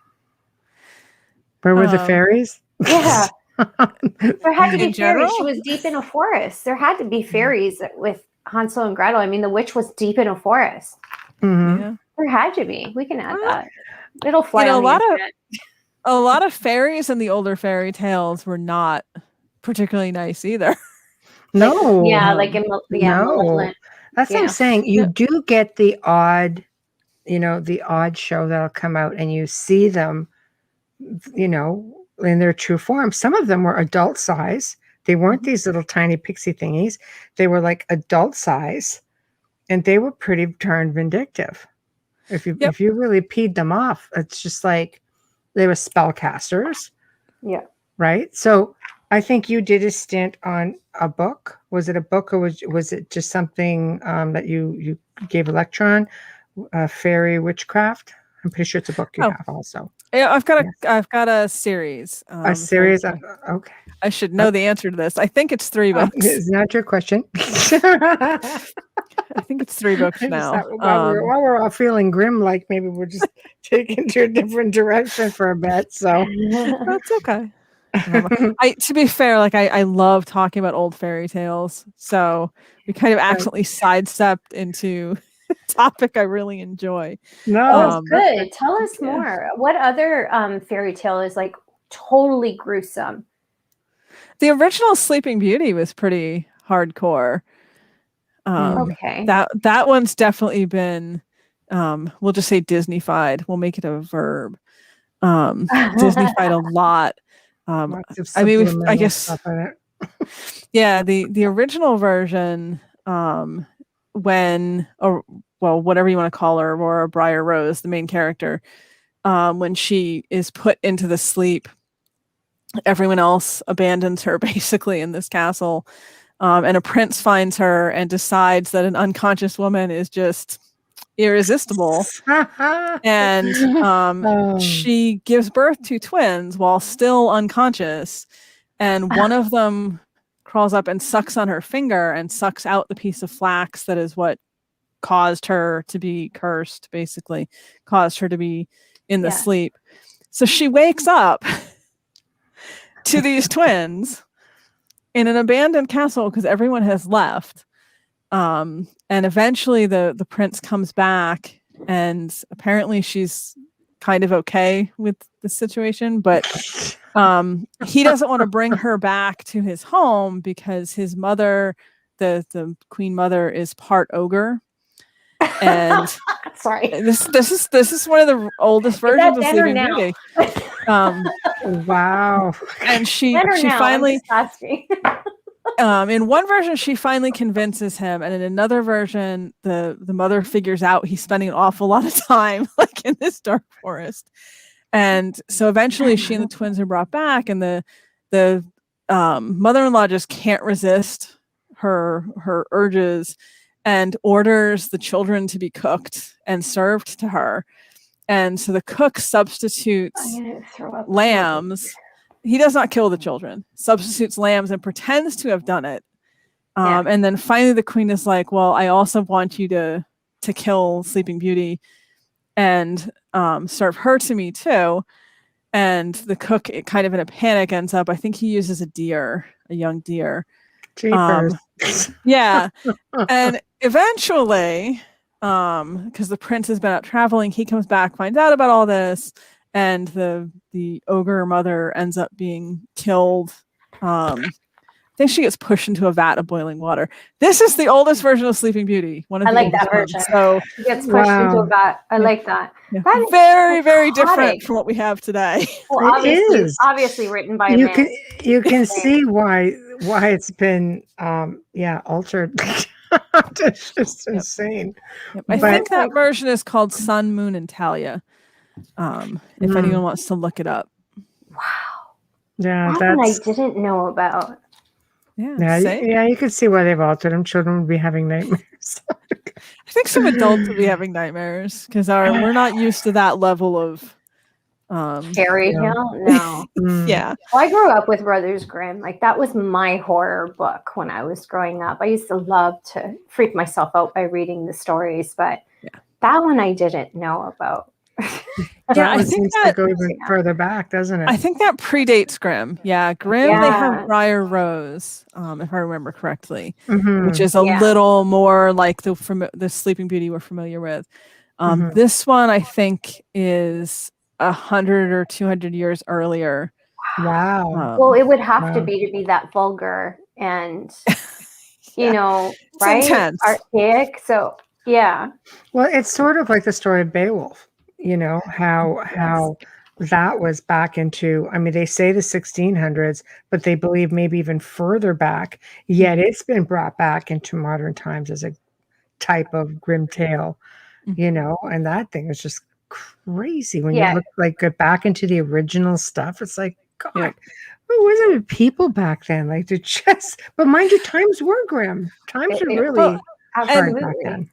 Where were the fairies? Yeah. There had to be fairies. She was deep in a forest. There had to be fairies with Hansel and Gretel. I mean, the witch was deep in a forest. Mm-hmm. Yeah. There had to be. We can add that. It'll fly on a lot of fairies in the older fairy tales were not particularly nice either. No. Malevolent. That's what I'm Yeah. saying. You do get the odd, the odd show that'll come out and you see them, in their true form. Some of them were adult size. They weren't these little tiny pixie thingies. They were like adult size, and they were pretty darn vindictive. If you really peed them off, it's just like they were spellcasters. Yeah. Right? So I think you did a stint on a book. Was it a book, or was it just something that you gave a lecture on? Fairy witchcraft. I'm pretty sure it's a book you have also. Yeah, I've got Yes. I've got a series. A series. Okay. I should know the answer to this. I think it's 3 books. It's not your question. I think it's 3 books now. While we're all feeling grim, like maybe we're just taking to a different direction for a bit. So that's okay. To be fair, like I love talking about old fairy tales. So we kind of accidentally sidestepped into a topic I really enjoy. No, good. Tell us more. What other fairy tale is like totally gruesome? The original Sleeping Beauty was pretty hardcore. Okay. That one's definitely been, we'll just say Disney-fied. We'll make it a verb. Disney-fied a lot. I mean, I guess, yeah, the original version, whatever you want to call her, Aurora Briar Rose, the main character, when she is put into the sleep, everyone else abandons her basically in this castle. And a prince finds her and decides that an unconscious woman is just irresistible. And she gives birth to twins while still unconscious. And one of them crawls up and sucks on her finger and sucks out the piece of flax that is what caused her to be cursed, basically, caused her to be in the sleep. So she wakes up to these twins in an abandoned castle because everyone has left. And eventually the prince comes back, and apparently she's kind of okay with the situation, but he doesn't want to bring her back to his home because his mother, the queen mother, is part ogre. And sorry, this is one of the oldest versions of Sleeping Beauty. Wow. And she finally in one version she finally convinces him, and in another version the mother figures out he's spending an awful lot of time like in this dark forest. And so eventually she and the twins are brought back, and the mother-in-law just can't resist her urges and orders the children to be cooked and served to her. And so the cook substitutes lambs. He does not kill the children, substitutes lambs and pretends to have done it. And then finally the queen is like, well, I also want you to kill Sleeping Beauty and serve her to me too. And the cook, kind of in a panic, ends up, I think he uses a young deer. Yeah. And eventually, because the prince has been out traveling, he comes back, finds out about all this, and the ogre mother ends up being killed. I think she gets pushed into a vat of boiling water. This is the oldest version of Sleeping Beauty. I like that version. So she gets pushed into a vat. I like that. Yeah. That very, very different from what we have today. Well, obviously written by a man. You can see why it's been altered. It's just insane. Yep. I think that version is called Sun, Moon, and Talia. If anyone wants to look it up. Wow. Yeah, that one I didn't know about. Yeah, you can see why they've altered them. Children would be having nightmares. I think some adults would be having nightmares because we're not used to that level of fairy tale. No. Yeah. Well, I grew up with Brothers Grimm. Like that was my horror book when I was growing up. I used to love to freak myself out by reading the stories, but that one I didn't know about. Yeah, I think that goes even further back, doesn't it? I think that predates Grimm. Yeah, Grimm, they have Briar Rose, if I remember correctly, which is a little more like the Sleeping Beauty we're familiar with. This one, I think, is 100 or 200 years earlier. Wow. Well, it would have to be that vulgar and you know, It's right? intense. Archaic. So yeah. Well, it's sort of like the story of Beowulf, you know, how that was back into, I mean, they say the 1600s, but they believe maybe even further back, yet it's been brought back into modern times as a type of grim tale, you know, and that thing is just crazy when you Yeah. look like go back into the original stuff. It's like, God, Yep. who wasn't it people back then? Like to just, but mind you, times were grim. Times are really hard back then.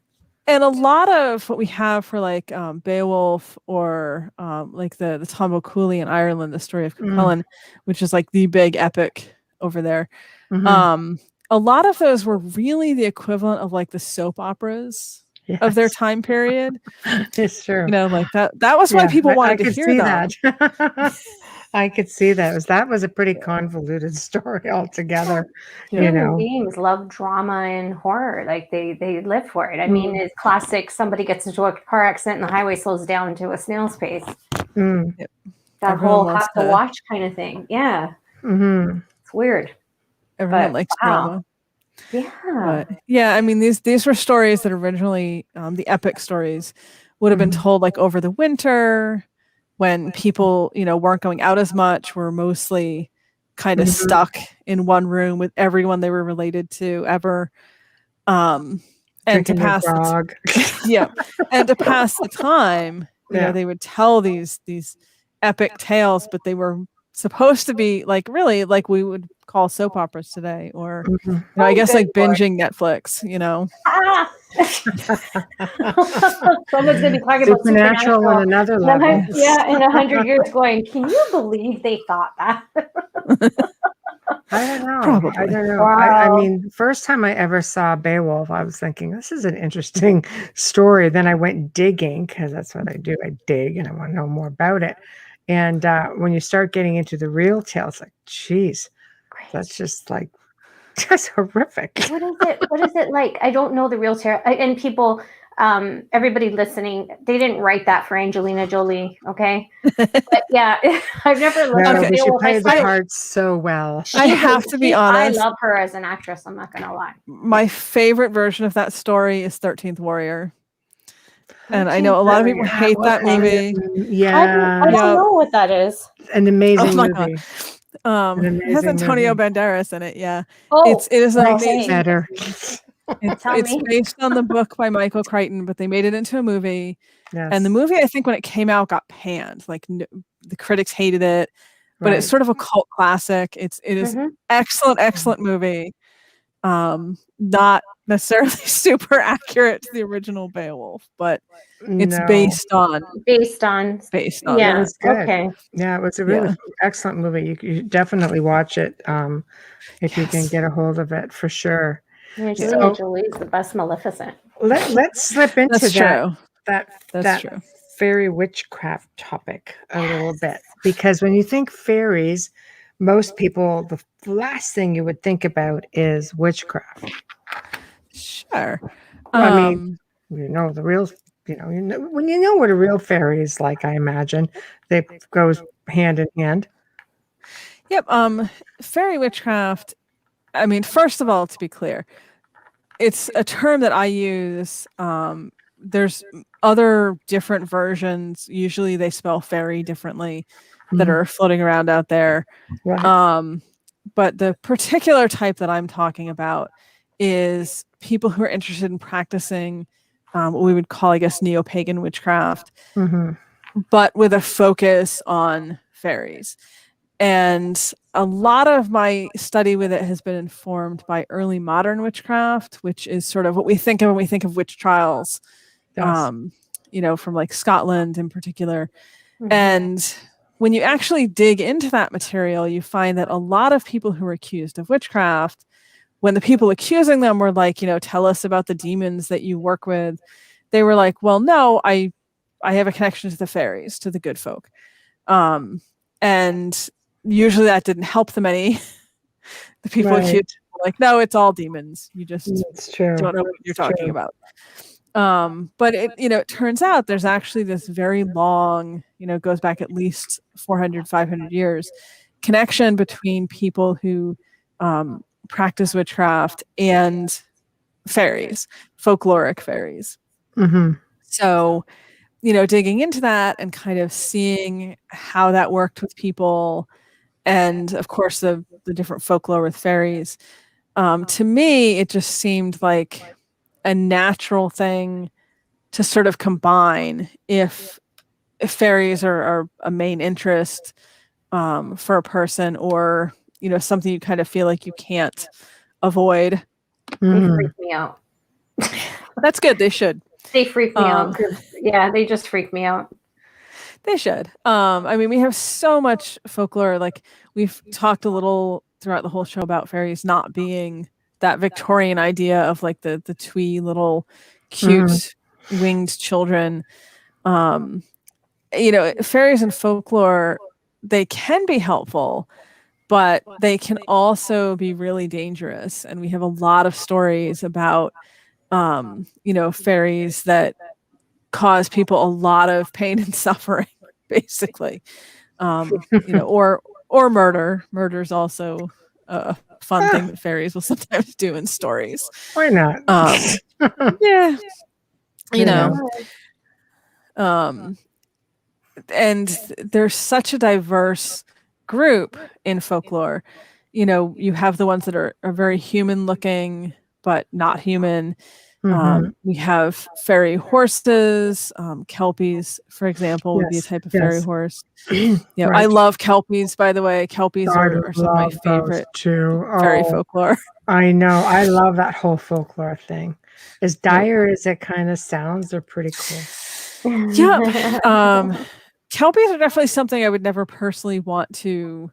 And a lot of what we have for like Beowulf or like the Tombo Cooley in Ireland, the story of Cuchulainn, which is like the big epic over there. A lot of those were really the equivalent of like the soap operas of their time period. It's true. You know, like that was why people wanted to hear them. I could see that. That was a pretty convoluted story altogether. You know, beings love drama and horror. Like they live for it. I mean, it's classic. Somebody gets into a car accident and the highway slows down to a snail's pace. Yep. That whole have to watch kind of thing. Yeah. It's weird. Everyone likes drama. Yeah. But yeah, I mean these were stories that originally the epic stories would have been told like over the winter when people, you know, weren't going out as much, were mostly kind of stuck in one room with everyone they were related to ever. And to pass and to pass the time, you know, they would tell these epic tales, but they were supposed to be like really like we would call soap operas today, or you know, I guess like binging Netflix, you know. Someone's gonna be talking about supernatural on another level. Yeah, in 100 years going, can you believe they thought that? I don't know. Probably. I don't know. Wow. I mean, the first time I ever saw Beowulf, I was thinking, this is an interesting story. Then I went digging, because that's what I do. I dig and I want to know more about it. And when you start getting into the real tale, it's like, geez, that's just like, just horrific. What is it? What is it like? I don't know the real tale. And people, everybody listening, they didn't write that for Angelina Jolie, okay? But yeah, I've never looked at She played the part so well. I have to be honest. I love her as an actress. I'm not gonna lie. My favorite version of that story is 13th Warrior. And I know a lot of people hate that movie. Yeah. I don't know what that is. An amazing movie. It has Antonio Banderas in it. Yeah. Oh, it is amazing. Better. It's based on the book by Michael Crichton, but they made it into a movie. Yes. And the movie, I think when it came out, got panned. Like the critics hated it, but it's sort of a cult classic. It is excellent movie. Not necessarily super accurate to the original Beowulf, but it's based on. Yeah, it was good. Okay. Yeah, it was a really excellent movie. You definitely watch it if you can get a hold of it, for sure. Angelina Jolie is the best Maleficent. Let's slip into that true. fairy witchcraft topic a little bit, because when you think fairies, most people, the last thing you would think about is witchcraft. Sure. I mean, you know, the real, when you know what a real fairy is like, I imagine they goes hand in hand. Yep. Fairy witchcraft. I mean, first of all, to be clear, it's a term that I use. There's other different versions. Usually they spell fairy differently that are floating around out there. Right. But the particular type that I'm talking about is people who are interested in practicing what we would call, I guess, neo-pagan witchcraft, but with a focus on fairies. And a lot of my study with it has been informed by early modern witchcraft, which is sort of what we think of when we think of witch trials, you know, from like Scotland in particular. And when you actually dig into that material, you find that a lot of people who were accused of witchcraft, when the people accusing them were like, you know, tell us about the demons that you work with, they were like, well, no, I have a connection to the fairies, to the good folk. And usually that didn't help them any. The people accused were like, no, it's all demons. You just don't know what you're talking about. But it, you know, it turns out there's actually this very long, you know, goes back at least 400, 500 years, connection between people who practice witchcraft and fairies, folkloric fairies. Mm-hmm. So, digging into that and kind of seeing how that worked with people, and of course the different folklore with fairies. To me, it just seemed like a natural thing to sort of combine if fairies are a main interest for a person, or something you kind of feel like you can't avoid. They freak me out. That's good. They should. They freak me out. Yeah, they just freak me out. They should. I mean, we have so much folklore. Like, we've talked a little throughout the whole show about fairies not being that Victorian idea of like the twee little cute winged children. Fairies and folklore, they can be helpful, but they can also be really dangerous. And we have a lot of stories about, fairies that cause people a lot of pain and suffering, basically. Or murder. Murder's also a fun thing that fairies will sometimes do in stories. Why not? Yeah. And there's such a diverse group in folklore. You have the ones that are very human looking, but not human. We have fairy horses, kelpies, for example, would be a type of fairy horse. Right. I love kelpies, by the way. Kelpies are some of my favorite fairy folklore. I know. I love that whole folklore thing. As dire as it kind of sounds, they're pretty cool. Yeah. Kelpies are definitely something I would never personally want to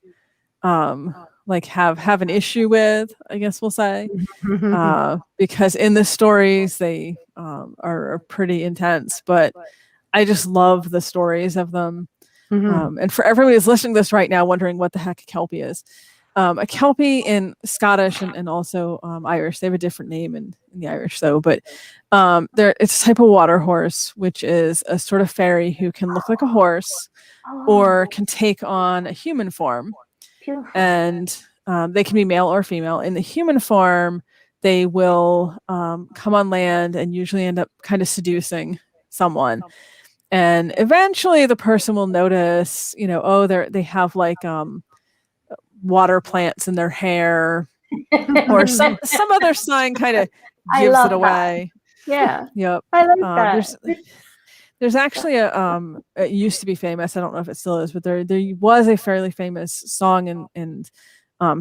have an issue with, I guess we'll say, because in the stories they are pretty intense, but I just love the stories of them. And for everyone who's listening to this right now wondering what the heck a kelpie is, a kelpie in Scottish and also Irish, they have a different name in the Irish though, but it's a type of water horse, which is a sort of fairy who can look like a horse or can take on a human form. And they can be male or female. In the human form, they will come on land and usually end up kind of seducing someone. And eventually the person will notice, they have like water plants in their hair or some other sign kind of gives it away. That. Yeah. Yep. I like that. There's actually it used to be famous. I don't know if it still is, but there was a fairly famous song in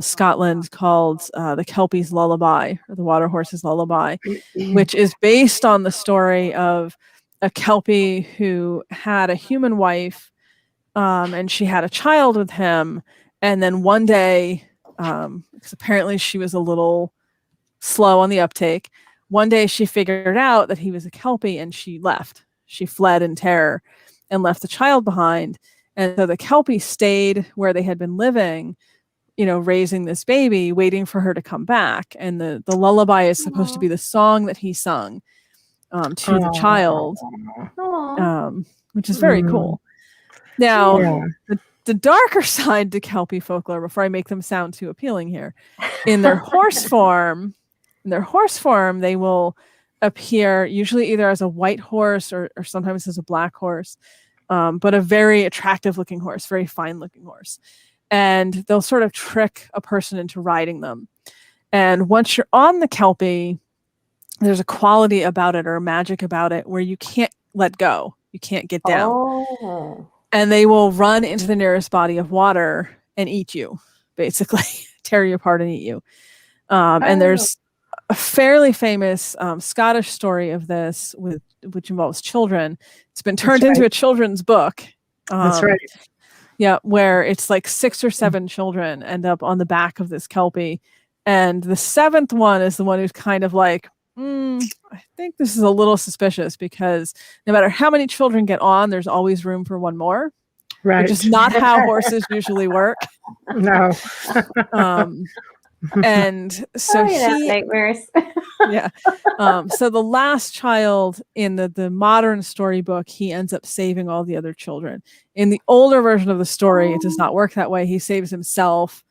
Scotland called The Kelpie's Lullaby, or The Water Horse's Lullaby, which is based on the story of a Kelpie who had a human wife, and she had a child with him. And then one day, because apparently she was a little slow on the uptake, one day she figured out that he was a Kelpie and she left. She fled in terror and left the child behind. And so the Kelpie stayed where they had been living, raising this baby, waiting for her to come back. And the lullaby is supposed to be the song that he sung to the child, which is very cool. Now, the darker side to Kelpie folklore, before I make them sound too appealing here, in their horse form, they will appear usually either as a white horse or sometimes as a black horse, but a very attractive looking horse, very fine looking horse. And they'll sort of trick a person into riding them. And once you're on the Kelpie, there's a quality about it or a magic about it where you can't let go. You can't get down. Oh. And they will run into the nearest body of water and eat you, basically, tear you apart and eat you. And there's a fairly famous Scottish story of this, which involves children. It's been turned into a children's book. That's right. Yeah, where it's like 6 or 7 children end up on the back of this Kelpie. And the 7th one is the one who's kind of like, I think this is a little suspicious, because no matter how many children get on, there's always room for one more. Right. Which is not how horses usually work. No. And so nightmares. Yeah. So the last child in the modern storybook, he ends up saving all the other children. In the older version of the story, it does not work that way. He saves himself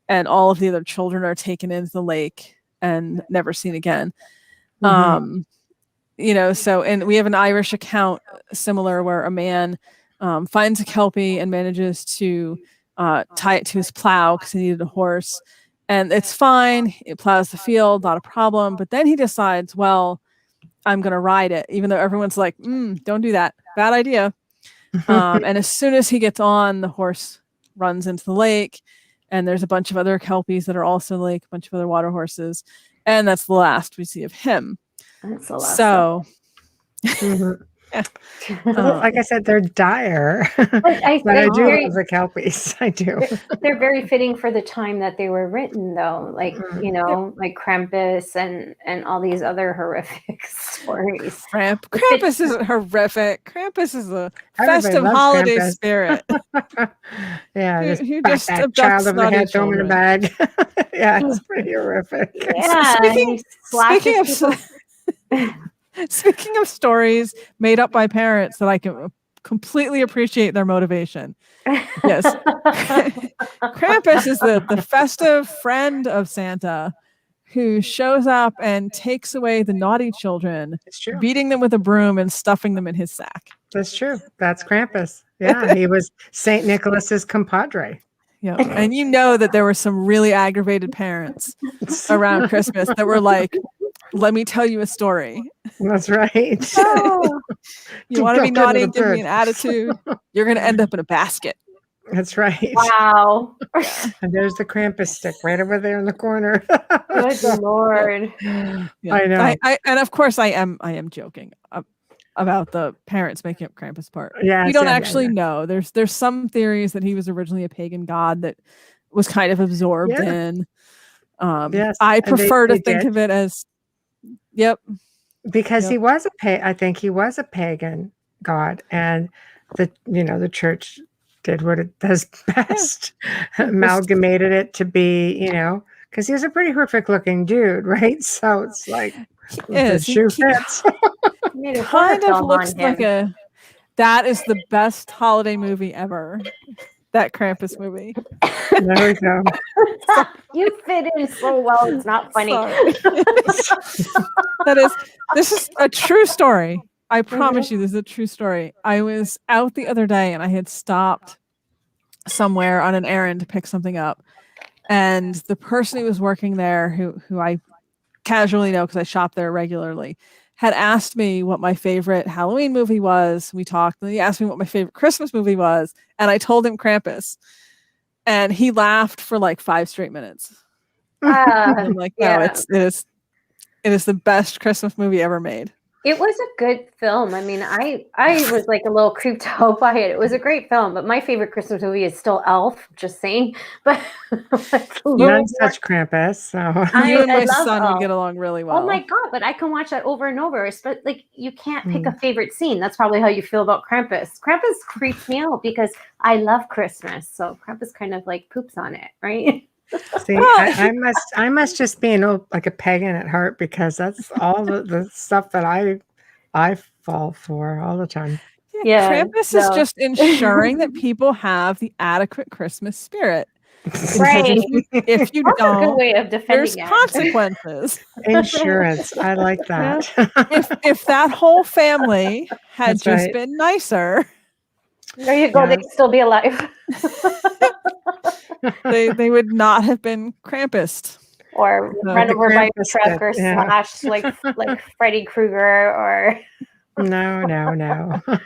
and all of the other children are taken into the lake and never seen again. You know, so, and we have an Irish account similar where a man finds a Kelpie and manages to tie it to his plow because he needed a horse. And it's fine. It plows the field, not a problem. But then he decides, well, I'm going to ride it, even though everyone's like, don't do that. Bad idea. And as soon as he gets on, the horse runs into the lake. And there's a bunch of other Kelpies that are also in the lake, a bunch of other water horses. And that's the last we see of him. That's the last. So, like I said, they're dire. But I do very, love the Kelpies. I do. They're very fitting for the time that they were written, though. Like, you know, like Krampus and all these other horrific stories. Krampus isn't horrific. Krampus is a festive holiday Krampus. Spirit. Yeah, who just that child over the head, throw him in a bag. Yeah, it's pretty horrific. Yeah. Speaking of stories made up by parents that I can completely appreciate their motivation. Yes. Krampus is the festive friend of Santa who shows up and takes away the naughty children, beating them with a broom and stuffing them in his sack. That's true. That's Krampus. Yeah, he was St. Nicholas's compadre. Yeah, and you know that there were some really aggravated parents around Christmas that were like, let me tell you a story. That's right. Oh. You want to be naughty and give me an attitude, you're going to end up in a basket. That's right. Wow. And there's the Krampus stick right over there in the corner. Good Lord. Yeah. I know. And of course I am joking about the parents making up Krampus part. Yeah, we don't actually know. There's some theories that he was originally a pagan god that was kind of absorbed in. Yes, I prefer to think of it as because he was I think he was a pagan god, and the church did what it does best, amalgamated it to be, because he was a pretty horrific looking dude, right? So it's like the shoe fits. Kind of looks like that is the best holiday movie ever. That Krampus movie. There we go. You fit in so well. It's not funny. This is a true story. I promise you, this is a true story. I was out the other day and I had stopped somewhere on an errand to pick something up. And the person who was working there, who I casually know because I shop there regularly, had asked me what my favorite Halloween movie was. We talked, and he asked me what my favorite Christmas movie was, and I told him Krampus. And he laughed for like 5 straight minutes. I'm like, no, it is the best Christmas movie ever made. It was a good film. I mean, I was like a little creeped out by it. It was a great film, but my favorite Christmas movie is still Elf, just saying. But none such Krampus. So you and my son would get along really well. Oh my God, but I can watch that over and over. But like, you can't pick a favorite scene. That's probably how you feel about Krampus. Krampus creeps me out because I love Christmas. So Krampus kind of like poops on it, right? See, I must just be like a pagan at heart, because that's all the stuff that I fall for all the time. Yeah, Krampus is just ensuring that people have the adequate Christmas spirit. Right. If you that's don't, a good way of defending there's consequences. Insurance. I like that. If that whole family had been nicer. There you go. Yes. They'd still be alive. they would not have been Krampus. Or run over by a truck or slashed like Freddy Krueger or... No.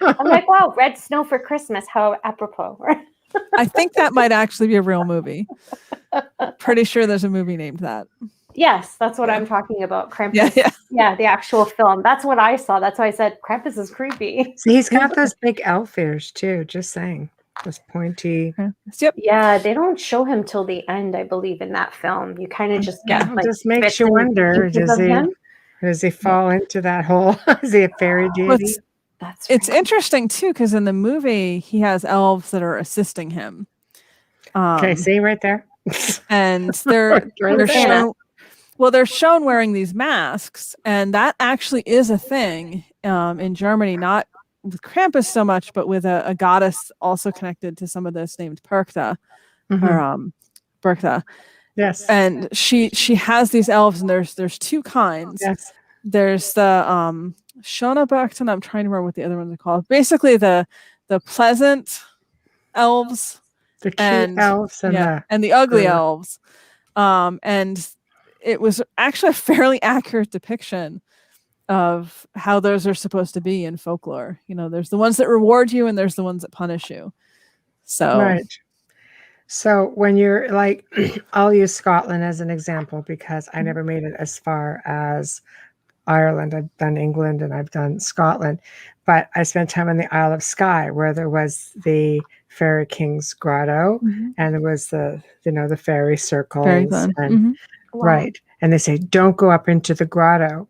I'm like, wow, red snow for Christmas. How apropos. I think that might actually be a real movie. Pretty sure there's a movie named that. Yes, that's what I'm talking about. Krampus. Yeah, the actual film. That's what I saw. That's why I said Krampus is creepy. See, he's got those big elf ears too, just saying. Those pointy. Yep. Yeah, they don't show him till the end, I believe, in that film. You kind of just get just makes you wonder, does he fall into that hole? Is he a fairy deity? It's interesting too, because in the movie he has elves that are assisting him. Okay, see right there. And they're shown. Well, they're shown wearing these masks, and that actually is a thing in Germany, not with Krampus so much, but with a goddess also connected to some of this named Perkta, or Bertha. Yes. And she has these elves, and there's two kinds. Yes. There's the Shona Bergton. I'm trying to remember what the other ones are called. Basically the pleasant elves, The cute elves and the ugly elves. And it was actually a fairly accurate depiction of how those are supposed to be in folklore. You know, there's the ones that reward you and there's the ones that punish you. So right. So when you're like, I'll use Scotland as an example because I never made it as far as Ireland. I've done England and I've done Scotland, but I spent time in the Isle of Skye where there was the Fairy King's Grotto and there was the fairy circles and right. And they say, don't go up into the grotto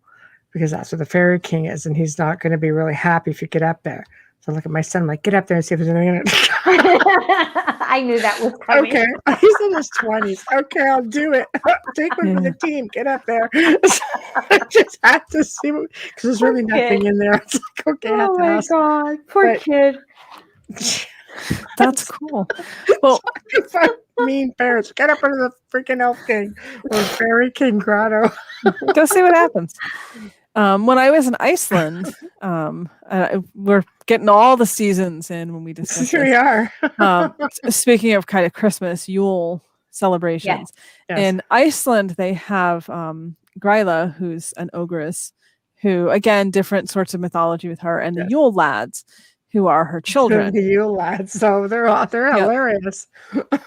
because that's where the Fairy King is and he's not going to be really happy if you get up there. So I look at my son, I'm like, get up there and see if there's anything in it. I knew that was coming. Okay. He's in his 20s. Okay, I'll do it. Take one for the team. Get up there. So I just had to see because there's really nothing in there. It's like, okay, I have to ask. God. Poor kid. That's cool. Well, mean parents. Get up into the freaking Elf King or Fairy King Grotto. Go see what happens. When I was in Iceland, we're getting all the seasons in when we discuss Here we are. Speaking of kind of Christmas, Yule celebrations. Yes. In Iceland, they have Gryla, who's an ogress, who, again, different sorts of mythology with her, and the Yule lads, who are her children. The Yule lads. So they're hilarious.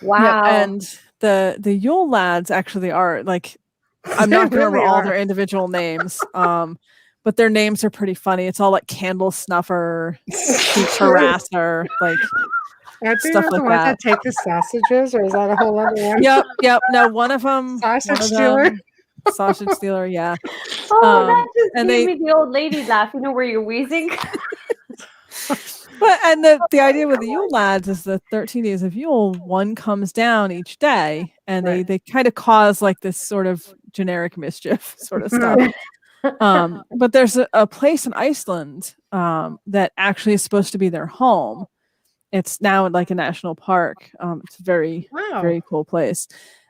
Wow. And the Yule lads actually are like, I'm not going to remember all their individual names, but their names are pretty funny. It's all like Candle Snuffer, Cheek Harasser, like stuff like that. Take the sausages, or is that a whole other one? Yep. No, one of them. Sausage stealer. Sausage stealer, yeah. Oh, that just gave me the old lady laugh. You know where you're wheezing. But the idea with the Yule lads is the 13 days of Yule, one comes down each day, and they kind of cause like this sort of generic mischief sort of stuff. But there's a place in Iceland that actually is supposed to be their home. It's now like a national park. It's a very cool place.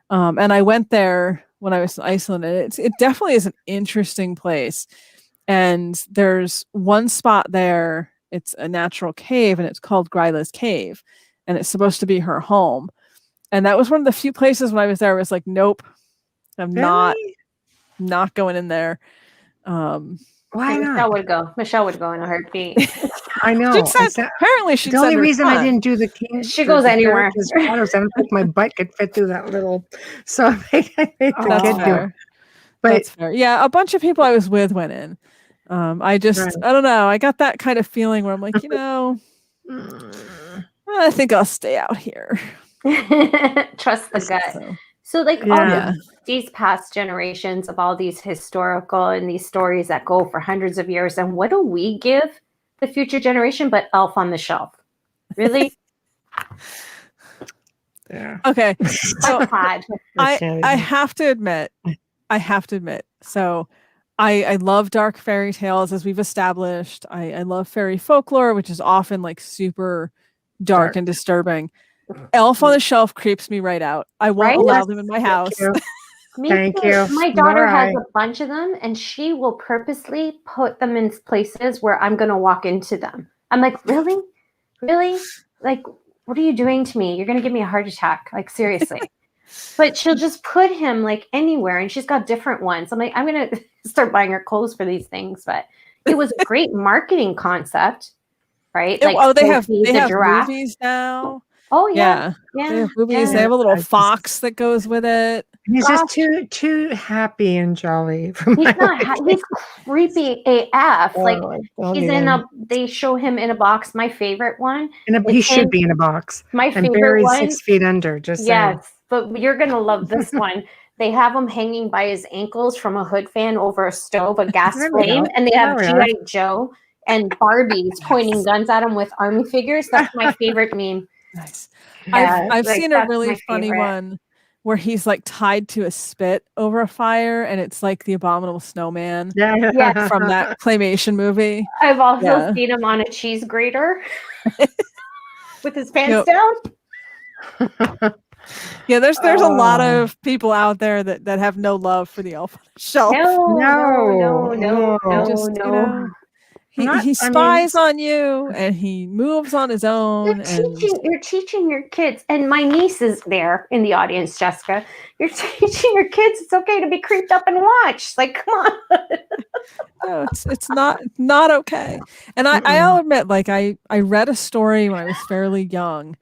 And I went there when I was in Iceland, and it definitely is an interesting place. And there's one spot there. It's a natural cave, and it's called Gryla's Cave, and it's supposed to be her home. And that was one of the few places when I was there I was like, nope, I'm not going in there. Why not? Michelle would go in a heartbeat. I know. Apparently, she's the only reason I didn't do the king. She goes anywhere. I don't think my butt could fit through that little. So I made the kid do it. But that's fair. Yeah, a bunch of people I was with went in. I don't know. I got that kind of feeling where I'm like, I think I'll stay out here. Trust the gut. So like all these past generations of all these historical and these stories that go for hundreds of years, and what do we give the future generation but Elf on the Shelf? Really? Yeah. Okay. So I have to admit. So I love dark fairy tales, as we've established. I love fairy folklore, which is often like super dark and disturbing. Elf on the Shelf creeps me right out. I won't allow them in my house. Thank you. My daughter has a bunch of them, and she will purposely put them in places where I'm going to walk into them. I'm like, really? Really? Like, what are you doing to me? You're going to give me a heart attack. Like, seriously. But she'll just put him like anywhere, and she's got different ones. I'm like, I'm going to start buying her clothes for these things. But it was a great marketing concept, right? Like, they have movies now. Oh yeah. They have movies. They have a little fox that goes with it. He's just too happy and jolly. He's creepy AF. Like he's they show him in a box. My favorite one. He should be in a box. My favorite buried one. 6 feet under. Yes, but you're gonna love this one. They have him hanging by his ankles from a hood fan over a stove, a gas flame, and they have G.I. Joe and Barbies pointing guns at him with army figures. That's my favorite meme. Nice. Yeah, I've seen a really funny one where he's like tied to a spit over a fire, and it's like the Abominable Snowman from that claymation movie. I've also seen him on a cheese grater with his pants down. Yeah, there's a lot of people out there that have no love for the elf on the shelf. No. He spies on you and he moves on his own. You're teaching your kids, and my niece is there in the audience, Jessica. You're teaching your kids it's okay to be creeped up and watched. Like, come on. No, it's not okay. And I'll admit, like I read a story when I was fairly young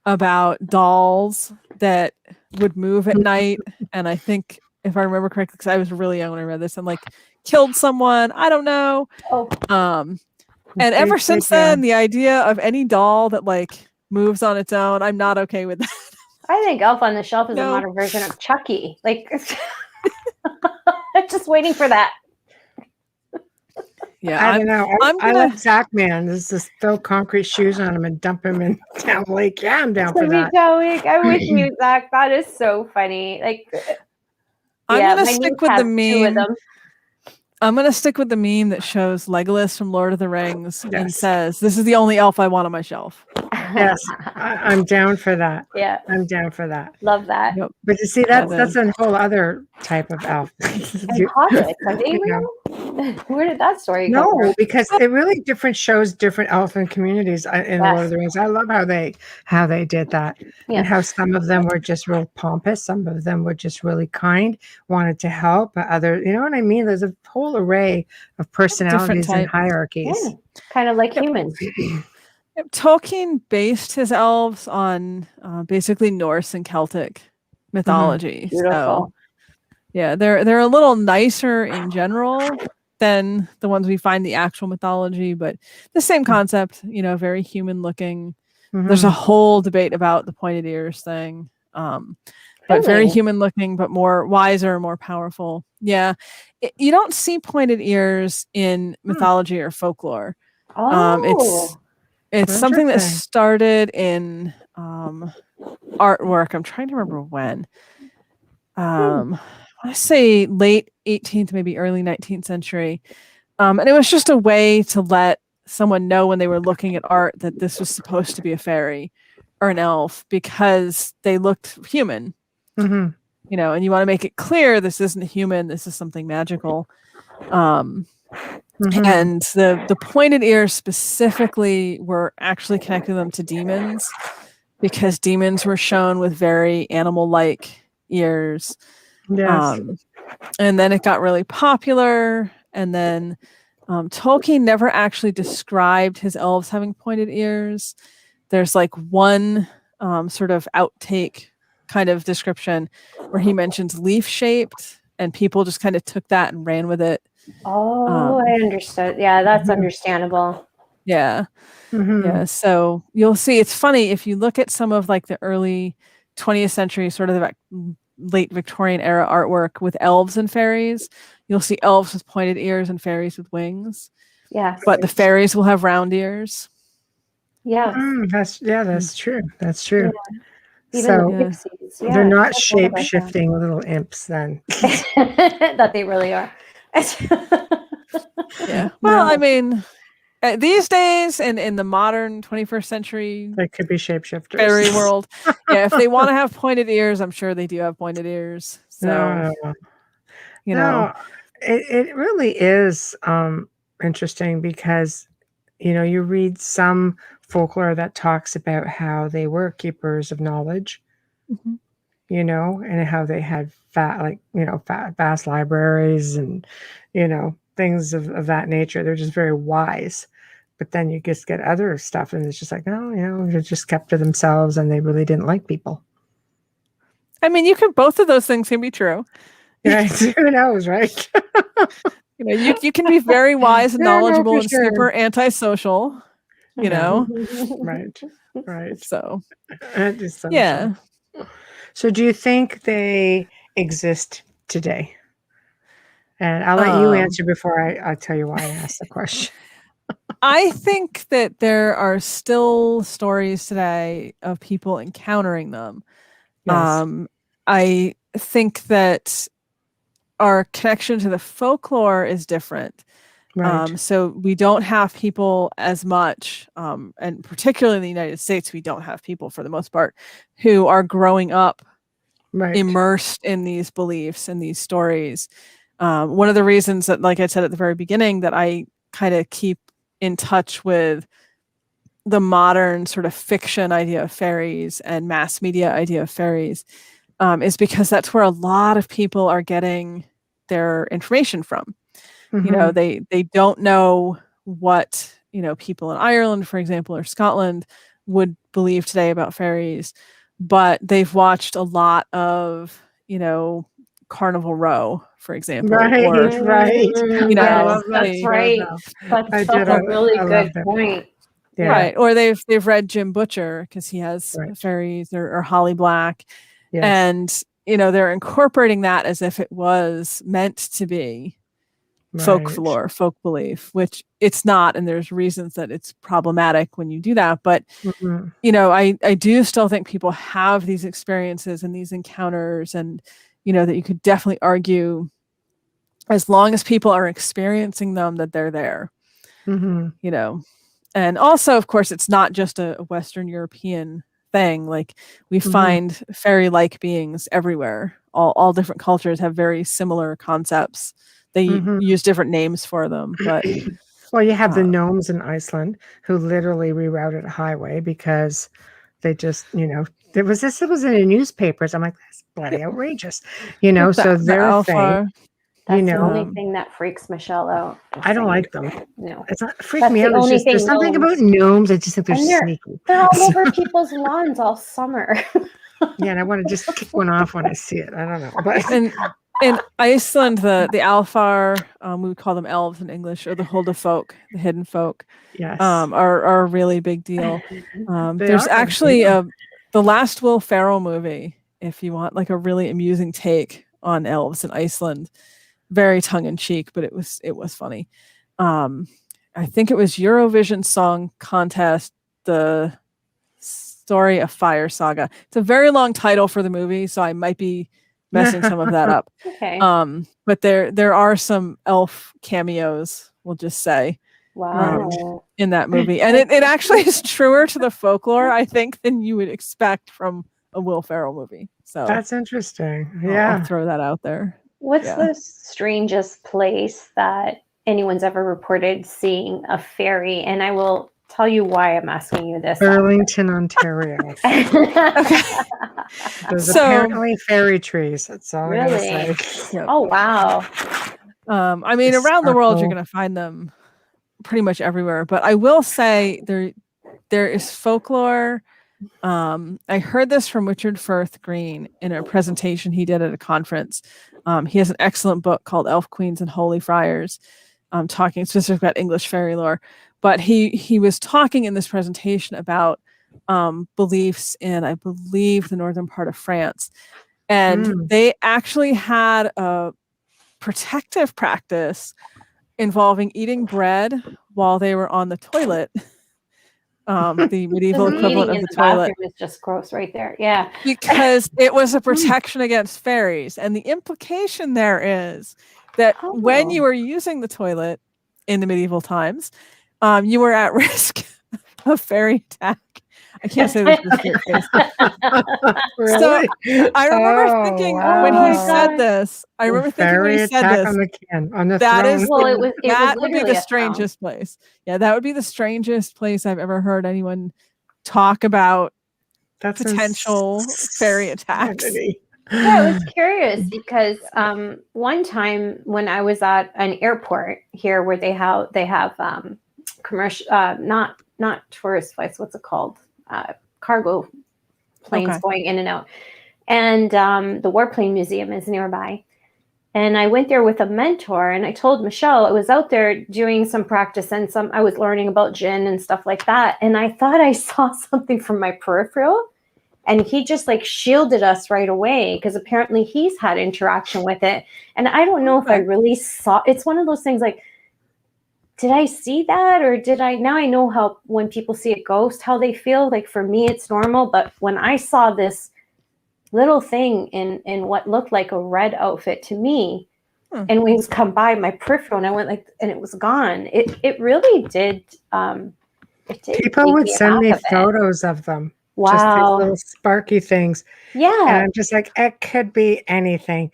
about dolls that would move at night, and I think if I remember correctly, because I was really young when I read this, and like killed someone. I don't know. And ever since then, the idea of any doll that like moves on its own, I'm not okay with that. I think Elf on the Shelf is a modern version of Chucky. Like, I'm just waiting for that. Yeah, I don't know. I like Zach Man. There's just throw concrete shoes on him and dump him in down lake. Yeah, I'm down for that. I'm with you, Zach. That is so funny. Like, I'm gonna stick with the meme. I'm gonna stick with the meme that shows Legolas from Lord of the Rings and says, "This is the only elf I want on my shelf." Yes, I'm down for that. Yeah, I'm down for that. Love that. Yep. But you see, that's a whole other type of elf. And hobbits, are they real? Where did that story go? No, because it really shows different elfin communities in Lord of the Rings. I love how they did that, and how some of them were just real pompous, some of them were just really kind, wanted to help, but other, you know what I mean? There's a whole array of personalities and hierarchies, kind of like humans. Tolkien based his elves on basically Norse and Celtic mythology. Beautiful. So, yeah, they're a little nicer in general than the ones we find in the actual mythology, but the same concept, very human looking. There's a whole debate about the pointed ears thing. But very human looking, but more wiser, more powerful. Yeah. You don't see pointed ears in mythology or folklore. It's something that started in artwork. I'm trying to remember when. I say late 18th, maybe early 19th century. And it was just a way to let someone know when they were looking at art that this was supposed to be a fairy or an elf because they looked human. And you want to make it clear this isn't human, this is something magical. And the pointed ears specifically were actually connecting them to demons because demons were shown with very animal-like ears. Yes. And then it got really popular, and then Tolkien never actually described his elves having pointed ears. There's like one sort of outtake kind of description where he mentions leaf-shaped, and people just kind of took that and ran with it. I understood. Yeah, that's understandable. Yeah. Yeah. So you'll see, it's funny if you look at some of like the early 20th century, sort of the late Victorian era artwork with elves and fairies, you'll see elves with pointed ears and fairies with wings. Yeah. But the fairies will have round ears. Yeah. That's true. That's true. Yeah. So the pixies, they're not shape-shifting little imps then. That they really are. Yeah. Well, I mean, these days and in the modern 21st century, they could be shapeshifters. Fairy world. Yeah, if they want to have pointed ears, I'm sure they do have pointed ears. So, it really is interesting because, you read some folklore that talks about how they were keepers of knowledge, and how they had vast libraries and, things of that nature. They're just very wise. But then you just get other stuff and it's just like, they're just kept to themselves and they really didn't like people. I mean, both of those things can be true. Yeah, who knows, right? You can be very wise and knowledgeable and super antisocial, Right. So, yeah. So do you think they exist today? And I'll let you answer before I tell you why I asked the question. I think that there are still stories today of people encountering them. Yes. I think that our connection to the folklore is different. Right. So we don't have people as much, and particularly in the United States, we don't have people for the most part who are growing up Right. immersed in these beliefs and these stories. One of the reasons that, like I said at the very beginning, that I kind of keep in touch with the modern sort of fiction idea of fairies and mass media idea of fairies, is because that's where a lot of people are getting their information from. You know, they don't know what, you know, people in Ireland, for example, or Scotland would believe today about fairies, but they've watched a lot of, you know, Carnival Row, for example, or, Right. you I Yes, know, love that that's they, show right. though. I That's did. a really I good loved it. point. Yeah. right, or they've read Jim Butcher because he has Right. fairies, or Holly Black, Yes. and you know they're incorporating that as if it was meant to be folklore, folk belief, which it's not, and there's reasons that it's problematic when you do that. But you know, I do still think people have these experiences and these encounters, and you know that you could definitely argue, as long as people are experiencing them, that they're there. You know, and also, of course, it's not just a Western European thing. Like we find fairy-like beings everywhere. All different cultures have very similar concepts. They use different names for them, but well, you have the gnomes in Iceland who literally rerouted a highway because they just, you know, it was in the newspapers. I'm like, that's bloody outrageous, you know. So their thing, that's you the know, only thing that freaks Michelle out. I don't like them. No, It's not freak that's me the out. It's only just there's thing. something about gnomes. I just think they're And sneaky. they're all over people's lawns all summer. Yeah, and I want to just kick one off when I see it. I don't know, but and in Iceland, the Alfar, we would call them elves in English, or the Huldafolk, the hidden folk, yes, are a really big deal. They There's are, actually yeah. the last Will Ferrell movie, if you want like a really amusing take on elves in Iceland, very tongue in cheek, but it was funny. I think it was Eurovision Song Contest, the Story of Fire Saga. It's a very long title for the movie, so I might be messing some of that up. Okay. But there are some elf cameos, we'll just say, Wow. in that movie. And it actually is truer to the folklore, I think, than you would expect from a Will Ferrell movie. So That's interesting. I'll throw that out there. What's the strangest place that anyone's ever reported seeing a fairy? And I will tell you why I'm asking you this. Burlington, Ontario. There's apparently fairy trees. That's all I'm gonna say. Yep. Oh wow. I mean, around the world you're gonna find them pretty much everywhere. But I will say there is folklore. I heard this from Richard Firth Green in a presentation he did at a conference. He has an excellent book called Elf Queens and Holy Friars, talking specifically about English fairy lore. But he was talking in this presentation about beliefs in, I believe, the northern part of France. And they actually had a protective practice involving eating bread while they were on the toilet. The medieval equivalent of the toilet is just gross right there. Yeah. Because it was a protection against fairies. And the implication there is that when you were using the toilet in the medieval times, you were at risk of fairy attack. I can't say this with a straight face. Really? So I remember thinking when he said this, I remember thinking when he said this, on the can, on the that throne. is that would be the strangest place. Yeah, that would be the strangest place I've ever heard anyone talk about potential fairy attacks. Yeah, I was curious because one time when I was at an airport here where they have commercial not tourist flights, what's it called? Cargo planes going in and out. And the Warplane Museum is nearby. And I went there with a mentor and I told Michelle I was out there doing some practice and I was learning about jinn and stuff like that. And I thought I saw something from my peripheral. And he just like shielded us right away because apparently he's had interaction with it. And I don't know if I really saw, it's one of those things like, did I see that or did I, now I know how when people see a ghost, how they feel. Like for me, it's normal. But when I saw this little thing in what looked like a red outfit to me, And when he's come by my peripheral, and I went like, and it was gone. It really did. People would send me photos of them. Wow. Just these little sparky things. Yeah. And I'm just like, it could be anything.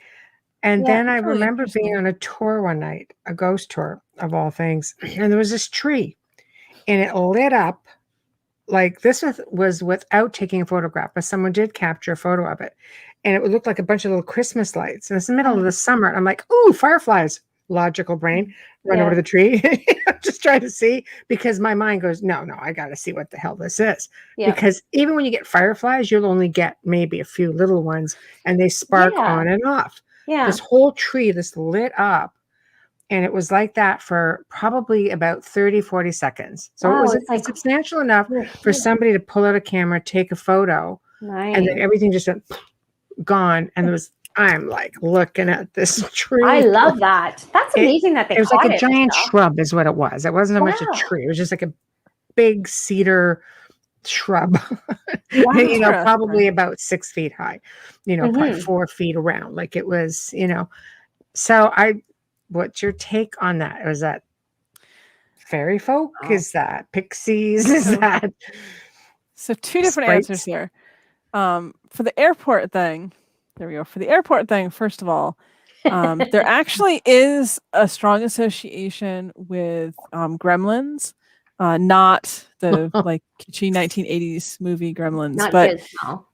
And then I remember being on a tour one night, a ghost tour of all things, and there was this tree, and it lit up. Like this was without taking a photograph, but someone did capture a photo of it. And it would look like a bunch of little Christmas lights. And it's the middle of the summer. And I'm like, ooh, fireflies. Logical brain. Run over to the tree. Just try to see. Because my mind goes, no, I got to see what the hell this is. Yeah. Because even when you get fireflies, you'll only get maybe a few little ones. And they spark on and off. Yeah. This whole tree, this lit up. And it was like that for probably about 30, 40 seconds. So it was like substantial enough for somebody to pull out a camera, take a photo, and then everything just went gone. And I'm like looking at this tree. I love that. That's amazing that they it was like a giant shrub is what it was. It wasn't so much a tree. It was just like a big cedar shrub, probably about 6 feet high, probably 4 feet around. Like it was, so what's your take on that? Was that fairy folk? Is that pixies? Is that so? Two different answers here. For the airport thing, there we go. For the airport thing, first of all, there actually is a strong association with gremlins, not the like kitschy 1980s movie Gremlins, but not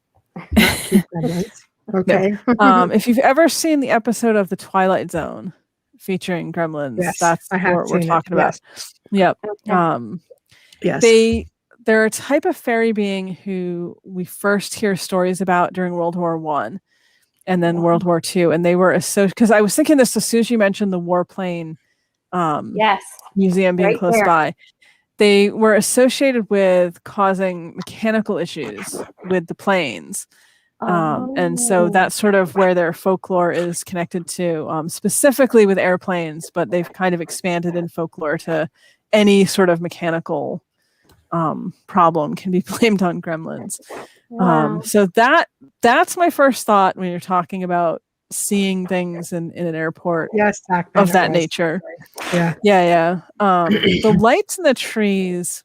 cute gremlins. Okay. No. If you've ever seen the episode of The Twilight Zone featuring gremlins, that's what we're talking about. Yep. Okay. Yes. They're a type of fairy being who we first hear stories about during World War I and then World War II. And they were associated, because I was thinking this as soon as you mentioned the warplane museum being close by. They were associated with causing mechanical issues with the planes. And so that's sort of where their folklore is connected to, specifically with airplanes, but they've kind of expanded in folklore to any sort of mechanical problem can be blamed on gremlins. Wow. So that's my first thought when you're talking about seeing things in an airport of that nature. Yeah. The lights in the trees,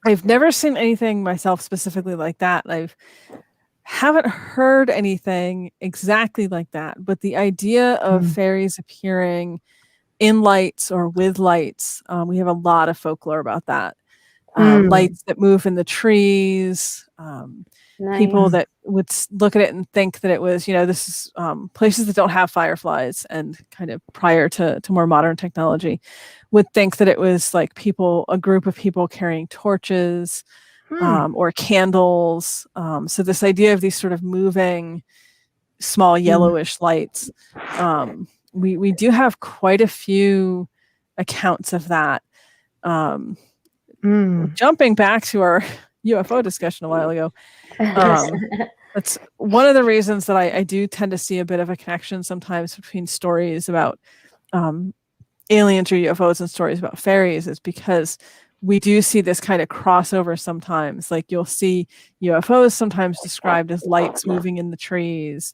I've never seen anything myself specifically like that. Haven't heard anything exactly like that, but the idea of fairies appearing in lights or with lights, we have a lot of folklore about that. Lights that move in the trees, people that would look at it and think that it was, this is places that don't have fireflies and kind of prior to more modern technology would think that it was like a group of people carrying torches, or candles. So this idea of these sort of moving small yellowish lights, we do have quite a few accounts of that. Jumping back to our UFO discussion a while ago, that's one of the reasons that I do tend to see a bit of a connection sometimes between stories about aliens or UFOs and stories about fairies, is because we do see this kind of crossover sometimes. Like you'll see UFOs sometimes described as lights moving in the trees,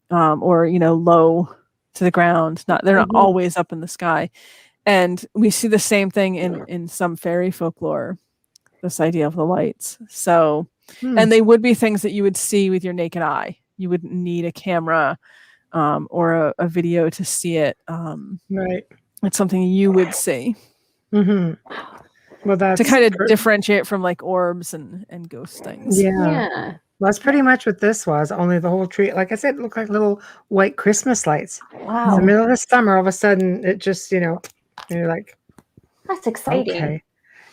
or low to the ground. They're not always up in the sky. And we see the same thing in some fairy folklore, this idea of the lights. So, and they would be things that you would see with your naked eye. You wouldn't need a camera or a video to see it. Right. It's something you would see. Well, that's to kind of differentiate from like orbs and ghost things. Yeah. Well, that's pretty much what this was. Only the whole tree, like I said, it looked like little white Christmas lights. Wow. In the middle of the summer, all of a sudden, it just, you're like, that's exciting. Okay.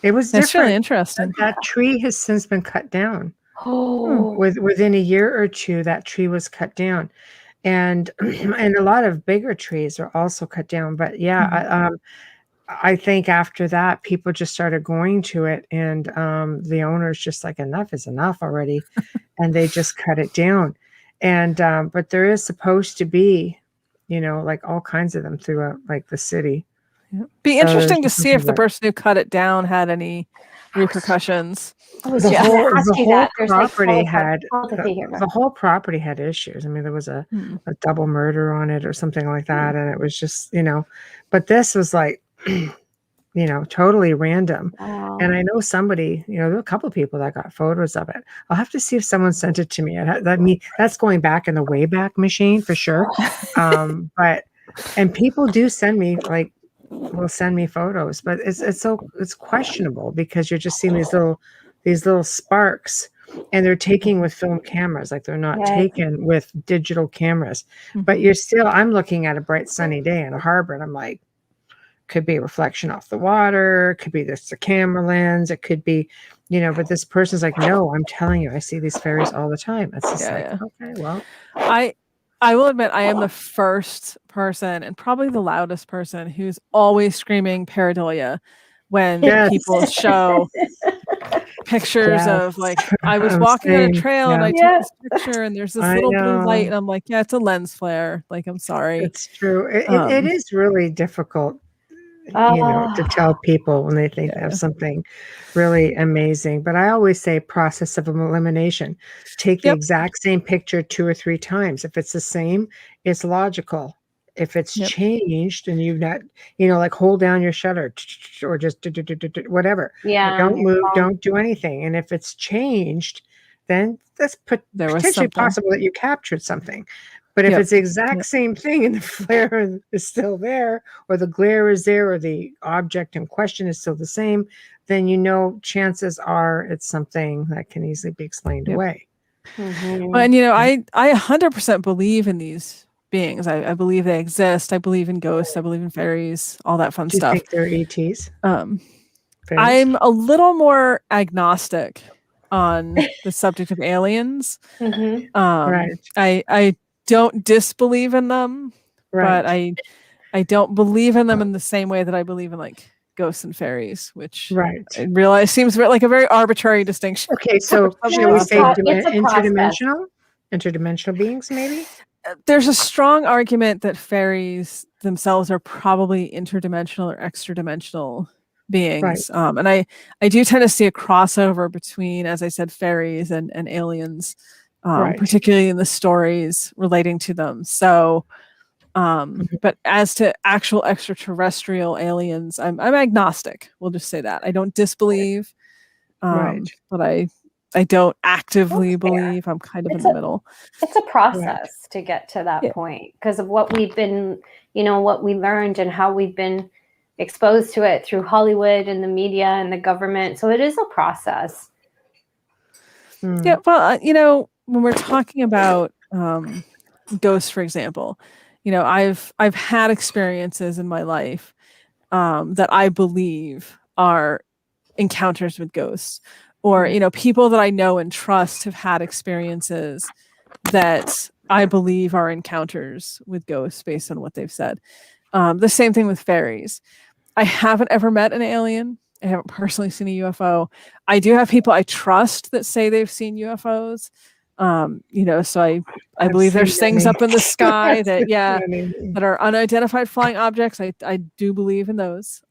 It was That's different. Really interesting. That tree has since been cut down. Oh. Within a year or two, that tree was cut down. And a lot of bigger trees are also cut down. But I think after that, people just started going to it, and the owner's just like, enough is enough already, and they just cut it down. And but there is supposed to be, like all kinds of them throughout like the city. Be interesting to see if the person who cut it down had any repercussions. I was The just whole going to ask the you whole that. There's like property 12, had 12 to here. the whole property had issues. I mean, there was a double murder on it or something like that, and it was just, but this was like, totally random. Wow. And I know somebody, there were a couple of people that got photos of it. I'll have to see if someone sent it to me. That's going back in the Wayback Machine for sure. And people do send me will send me photos, but it's questionable because you're just seeing these little sparks, and they're taking with film cameras, like they're not taken with digital cameras. But I'm looking at a bright sunny day in a harbor, and I'm like, could be a reflection off the water, could be this a camera lens, it could be, but this person's like, no, I'm telling you, I see these fairies all the time. It's just okay, well, I will admit I am the first person and probably the loudest person who's always screaming pareidolia when people show pictures of, like, I was walking on a trail and I took this picture and there's this little blue light, and I'm like, yeah, it's a lens flare. Like, I'm sorry. It's true. It is really difficult, to tell people when they think they have something really amazing. But I always say process of elimination. Take the exact same picture 2 or 3 times. If it's the same, it's logical. If it's changed and you've not, like hold down your shutter or just whatever. Yeah. Don't move, don't do anything. And if it's changed, then that's potentially possible that you captured something. But if it's the exact same thing and the flare is still there, or the glare is there, or the object in question is still the same, then chances are it's something that can easily be explained away. Well, and I 100% believe in these beings. I believe they exist. I believe in ghosts. I believe in fairies. All that fun stuff. Do you think they're ETs? I'm a little more agnostic on the subject of aliens. Right. I don't disbelieve in them, but I don't believe in them in the same way that I believe in, like, ghosts and fairies, which I realize seems like a very arbitrary distinction. Okay, so shall we say interdimensional beings, maybe? There's a strong argument that fairies themselves are probably interdimensional or extra-dimensional beings. And I do tend to see a crossover between, as I said, fairies and aliens. Particularly in the stories relating to them. So, but as to actual extraterrestrial aliens, I'm agnostic. We'll just say that. I don't disbelieve, but I don't actively believe. I'm kind of in the middle. It's a process to get to that point because of what we've been, what we learned and how we've been exposed to it through Hollywood and the media and the government. So it is a process. Yeah, well, when we're talking about ghosts, for example, I've had experiences in my life that I believe are encounters with ghosts, or people that I know and trust have had experiences that I believe are encounters with ghosts based on what they've said. The same thing with fairies. I haven't ever met an alien. I haven't personally seen a UFO. I do have people I trust that say they've seen UFOs. So I believe there's things up in the sky that that are unidentified flying objects. I do believe in those.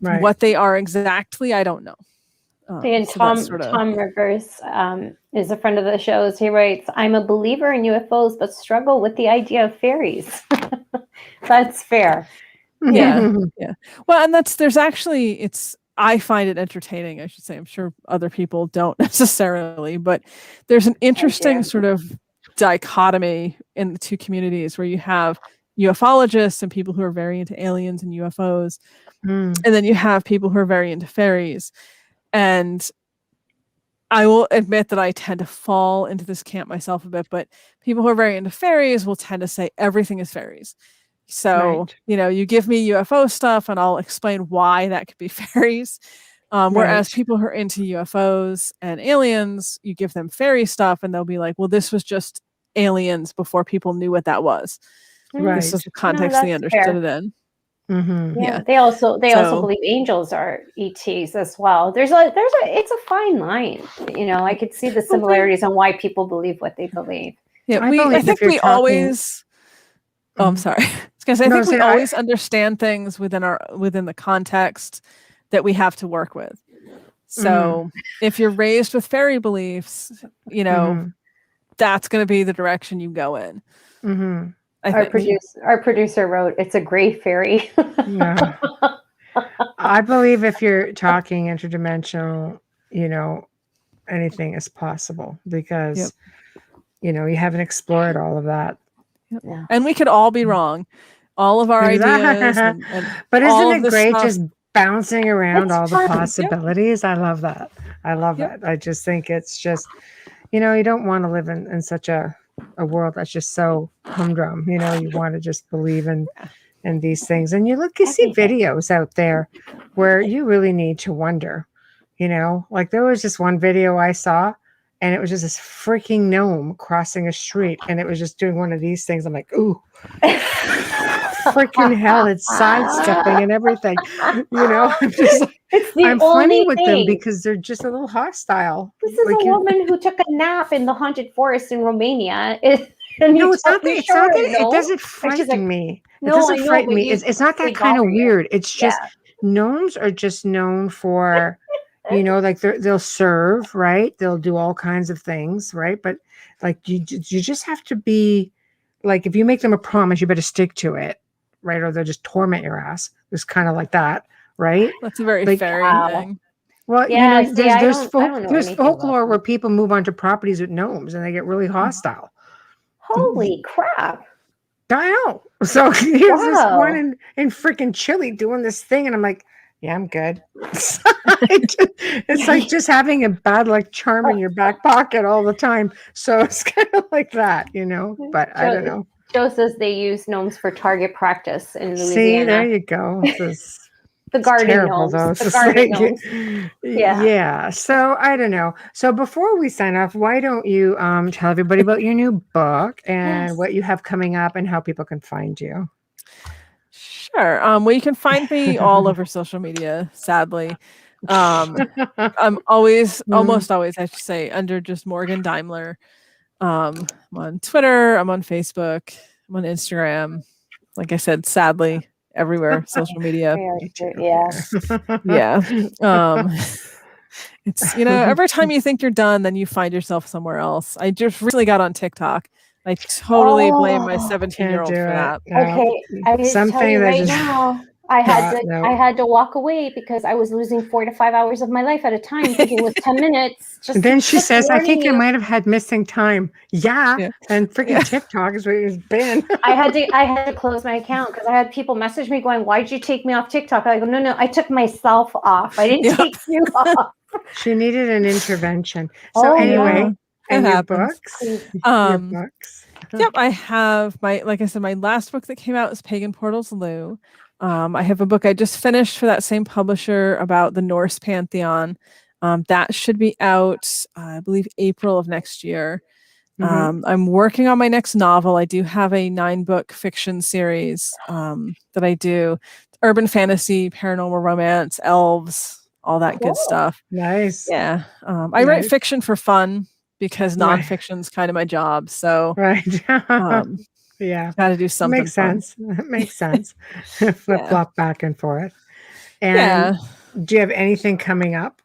What they are exactly, I don't know. And Tom Rivers is a friend of the shows. He writes, "I'm a believer in UFOs, but struggle with the idea of fairies." That's fair. Yeah. Well, and I find it entertaining, I should say. I'm sure other people don't necessarily, but there's an interesting sort of dichotomy in the two communities where you have ufologists and people who are very into aliens and UFOs, and then you have people who are very into fairies. And I will admit that I tend to fall into this camp myself a bit, but people who are very into fairies will tend to say everything is fairies. So, you give me UFO stuff and I'll explain why that could be fairies. Whereas people who are into UFOs and aliens, you give them fairy stuff and they'll be like, well, this was just aliens before people knew what that was. This is the context they understood it in. They also believe angels are ETs as well. It's a fine line. I could see the similarities on why people believe what they believe. Yeah, I think we always. Oh, I'm sorry. I was gonna say, I think we always understand things within the context that we have to work with. So if you're raised with fairy beliefs, you know, that's going to be the direction you go in. Our producer wrote, "It's a gray fairy." Yeah. I believe if you're talking interdimensional, you know, anything is possible because, you know, you haven't explored all of that. Yeah. And we could all be wrong. All of our ideas. But all isn't it great stuff. just bouncing around all the possibilities? I love that. I love it. I just think it's just, you know, you don't want to live in such a world that's just so humdrum. You know, you want to just believe in these things. And you see videos out there where you really need to wonder, you know, like there was just one video I saw and it was just this freaking gnome crossing a street and it was just doing one of these things. I'm like, ooh, freaking hell, it's sidestepping and everything. You know, I'm just like, I'm funny with them because they're just a little hostile. This is a woman who took a nap in the haunted forest in Romania. No, it's not that. It's not that. It doesn't frighten me. It doesn't frighten me. It's not that kind of weird. It's just gnomes are just known for, you know, like they'll serve, right? They'll do all kinds of things, right? But like you just have to be like, if you make them a promise, you better stick to it, right? Or they'll just torment your ass. It's kind of like that, right? That's a very fairy thing. Well, you know, there's folklore where people move onto properties with gnomes and they get really hostile. Holy crap. I know. So here's this one in freaking Chile doing this thing. And I'm like, yeah, I'm good. It's like just having a bad luck charm in your back pocket all the time. So it's kind of like that, you know, but I don't know. Joe says they use gnomes for target practice in Louisiana. See, there you go. The garden gnomes. The garden gnomes. Yeah. So I don't know. So before we sign off, why don't you tell everybody about your new book and what you have coming up and how people can find you? Sure. Well, you can find me all over social media, sadly. I'm always, almost always, I should say, under just Morgan Daimler. I'm on Twitter. I'm on Facebook. I'm on Instagram. Like I said, sadly, everywhere, social media. Yeah. It's, you know, every time you think you're done, then you find yourself somewhere else. I just recently got on TikTok. I totally blame my 17-year-old for that. Okay, I can tell you right now, I had to walk away because I was losing 4 to 5 hours of my life at a time, thinking it was 10 minutes. And then she says, "I think you might have had missing time." Yeah. And freaking TikTok is what it's been. I had to close my account because I had people message me going, "Why'd you take me off TikTok?" I go, "No, I took myself off. I didn't take you off." She needed an intervention. So anyway. And your books? Your books? Yep, I have like I said, my last book that came out is Pagan Portals Lou. I have a book I just finished for that same publisher about the Norse pantheon. That should be out, I believe, April of next year. I'm working on my next novel. I do have a 9-book fiction series that I do. Urban fantasy, paranormal romance, elves, all that good stuff. Nice. Yeah. I write fiction for fun because nonfiction's kind of my job. So yeah, got to do something. Makes sense. It makes sense. Flip-flop back and forth. And do you have anything coming up?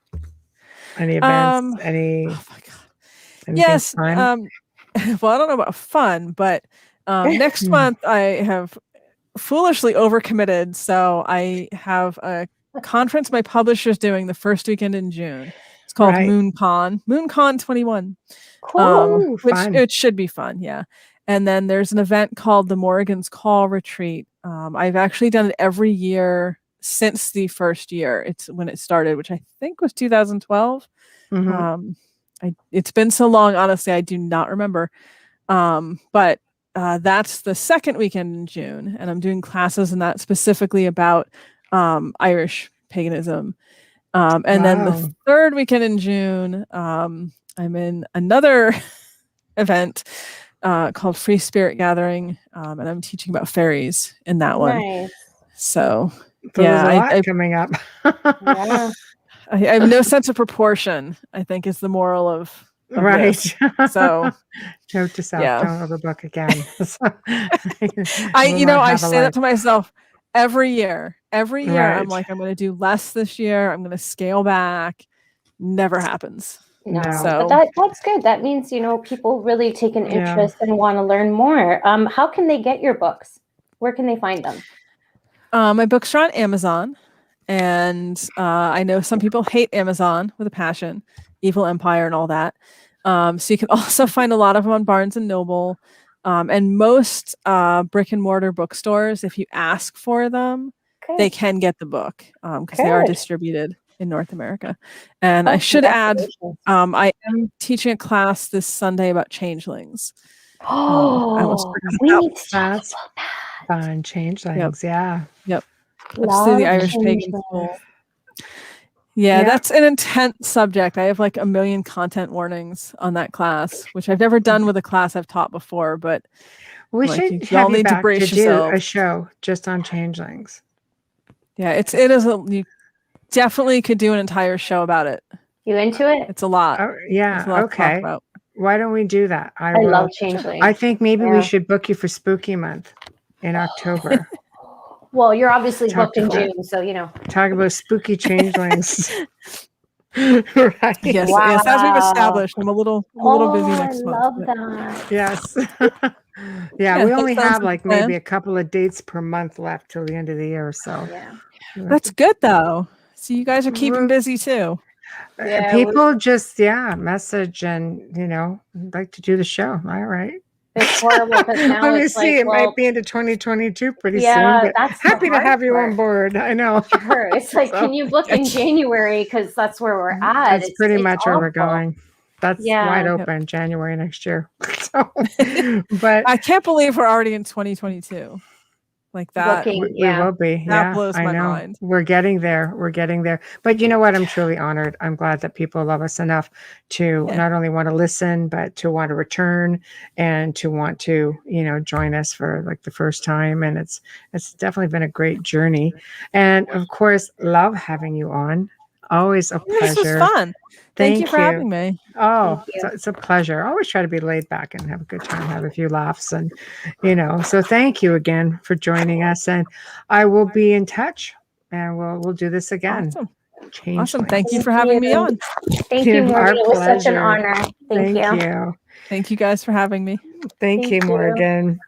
Any events? Any? Oh my God. Yes. Fun? Well, I don't know about fun, but next month I have foolishly overcommitted. So I have a conference my publisher's doing the first weekend in June. It's called MoonCon 21. Cool. Which it should be fun, yeah. And then there's an event called the Morrigan's Call Retreat. I've actually done it every year since the first year. It's when it started, which I think was 2012. It's been so long, honestly, I do not remember. But that's the second weekend in June, and I'm doing classes in that specifically about Irish paganism. And then the third weekend in June, I'm in another event called Free Spirit Gathering, and I'm teaching about fairies in that one. Nice. So there's a lot coming up. I have no sense of proportion, I think, is the moral of this. So note to self, don't overbook again. I say that to myself every year, Every year, I'm Right. like, I'm going to do less this year. I'm going to scale back. Never happens. No, So but that's good. That means, people really take an Yeah. interest and want to learn more. How can they get your books? Where can they find them? my books are on Amazon, and I know some people hate Amazon with a passion, Evil Empire and all that. So you can also find a lot of them on Barnes and Noble, and most brick and mortar bookstores. If you ask for them, they can get the book because they are Good. distributed in North America. And I Oh, should add, congratulations. I am teaching a class this Sunday about changelings. I almost Oh, forgot we about need to talk That's about that. fun. Changelings. Yeah. Yep. That's through Love the Irish Pagan changelings. School. Yeah, Yeah. that's an intense subject. I have like a million content warnings on that class, which I've never done with a class I've taught before, but We like should y'all have you need to back brace to do a yourselves. show just on changelings. Yeah, you definitely could do an entire show about it. You into it? It's a lot. Oh, yeah. It's a lot to talk Okay. about. Why don't we do that? I love changelings. I think maybe Yeah. we should book you for Spooky Month in October. Well, you're obviously Talk booked in about- June, so Talk about spooky changelings. Right. Yes, Wow. yes, as we've established, I'm a little busy next I month. love but- that. Yes. Yeah, we that only sounds have like a like plan. maybe a couple of dates per month left till the end of the year. So Yeah. That's good though. So you guys are keeping busy too. Yeah, people just message and like to do the show. All right. It's horrible because now Let me it's see. like, It might be into 2022 pretty soon, yeah, but that's the happy to hard have you on part. board. I know. Sure. It's like, So- can you book in January? Because that's where we're at. That's pretty it's much where we're awful. going. That's Yeah. wide Yep. open January next year. So, but I can't believe we're already in 2022. Like that. Booking, we yeah. will be. That Yeah, blows I my know. mind. We're getting there. We're getting there. But you know what? I'm truly honored. I'm glad that people love us enough to not only want to listen, but to want to return and to want to, join us for like the first time. And it's definitely been a great journey. And of course, love having you on. Always a pleasure. This was fun. Thank you for having me. Oh, Thank you. it's a pleasure. I always try to be laid back and have a good time, have a few laughs, and so thank you again for joining us. And I will be in touch, and we'll do this again. Awesome. Changelings. Awesome. Thank you for having me on. Thank you, Our Morgan. It was such an pleasure. honor. Thank you. you. Thank you guys for having me. Thank you, Thank you. Morgan.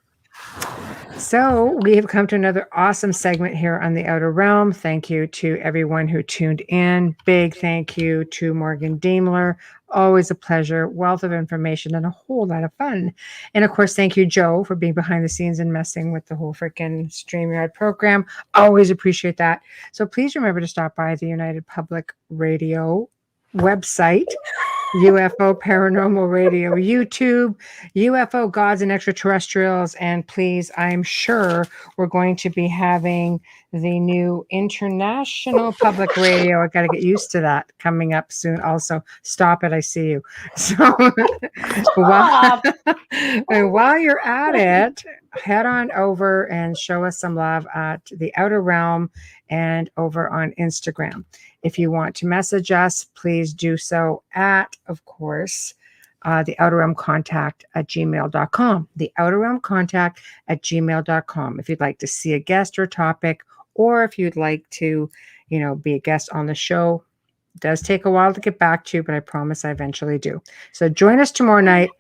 So we have come to another awesome segment here on the Outer Realm. Thank you to everyone who tuned in. Big thank you to Morgan Daimler. Always a pleasure, wealth of information, and a whole lot of fun. And of course, thank you, Joe, for being behind the scenes and messing with the whole freaking StreamYard program. Always appreciate that. So please remember to stop by the United Public Radio website, UFO Paranormal Radio, YouTube, UFO Gods and Extraterrestrials. And please, I'm sure we're going to be having the new International Public Radio. I got to get used to that coming up soon. Also, stop it. I see you. So while you're at it, head on over and show us some love at the Outer Realm and over on Instagram. If you want to message us, please do so at, of course, the Outer Realm Contact at gmail.com. The Outer Realm Contact at gmail.com. If you'd like to see a guest or topic, or if you'd like to, be a guest on the show. It does take a while to get back to you, but I promise I eventually do. So join us tomorrow night.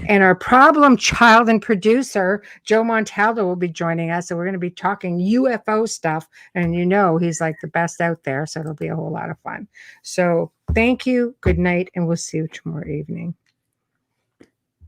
And our problem child and producer, Joe Montaldo, will be joining us. So we're going to be talking UFO stuff. And he's like the best out there. So it'll be a whole lot of fun. So thank you. Good night. And we'll see you tomorrow evening.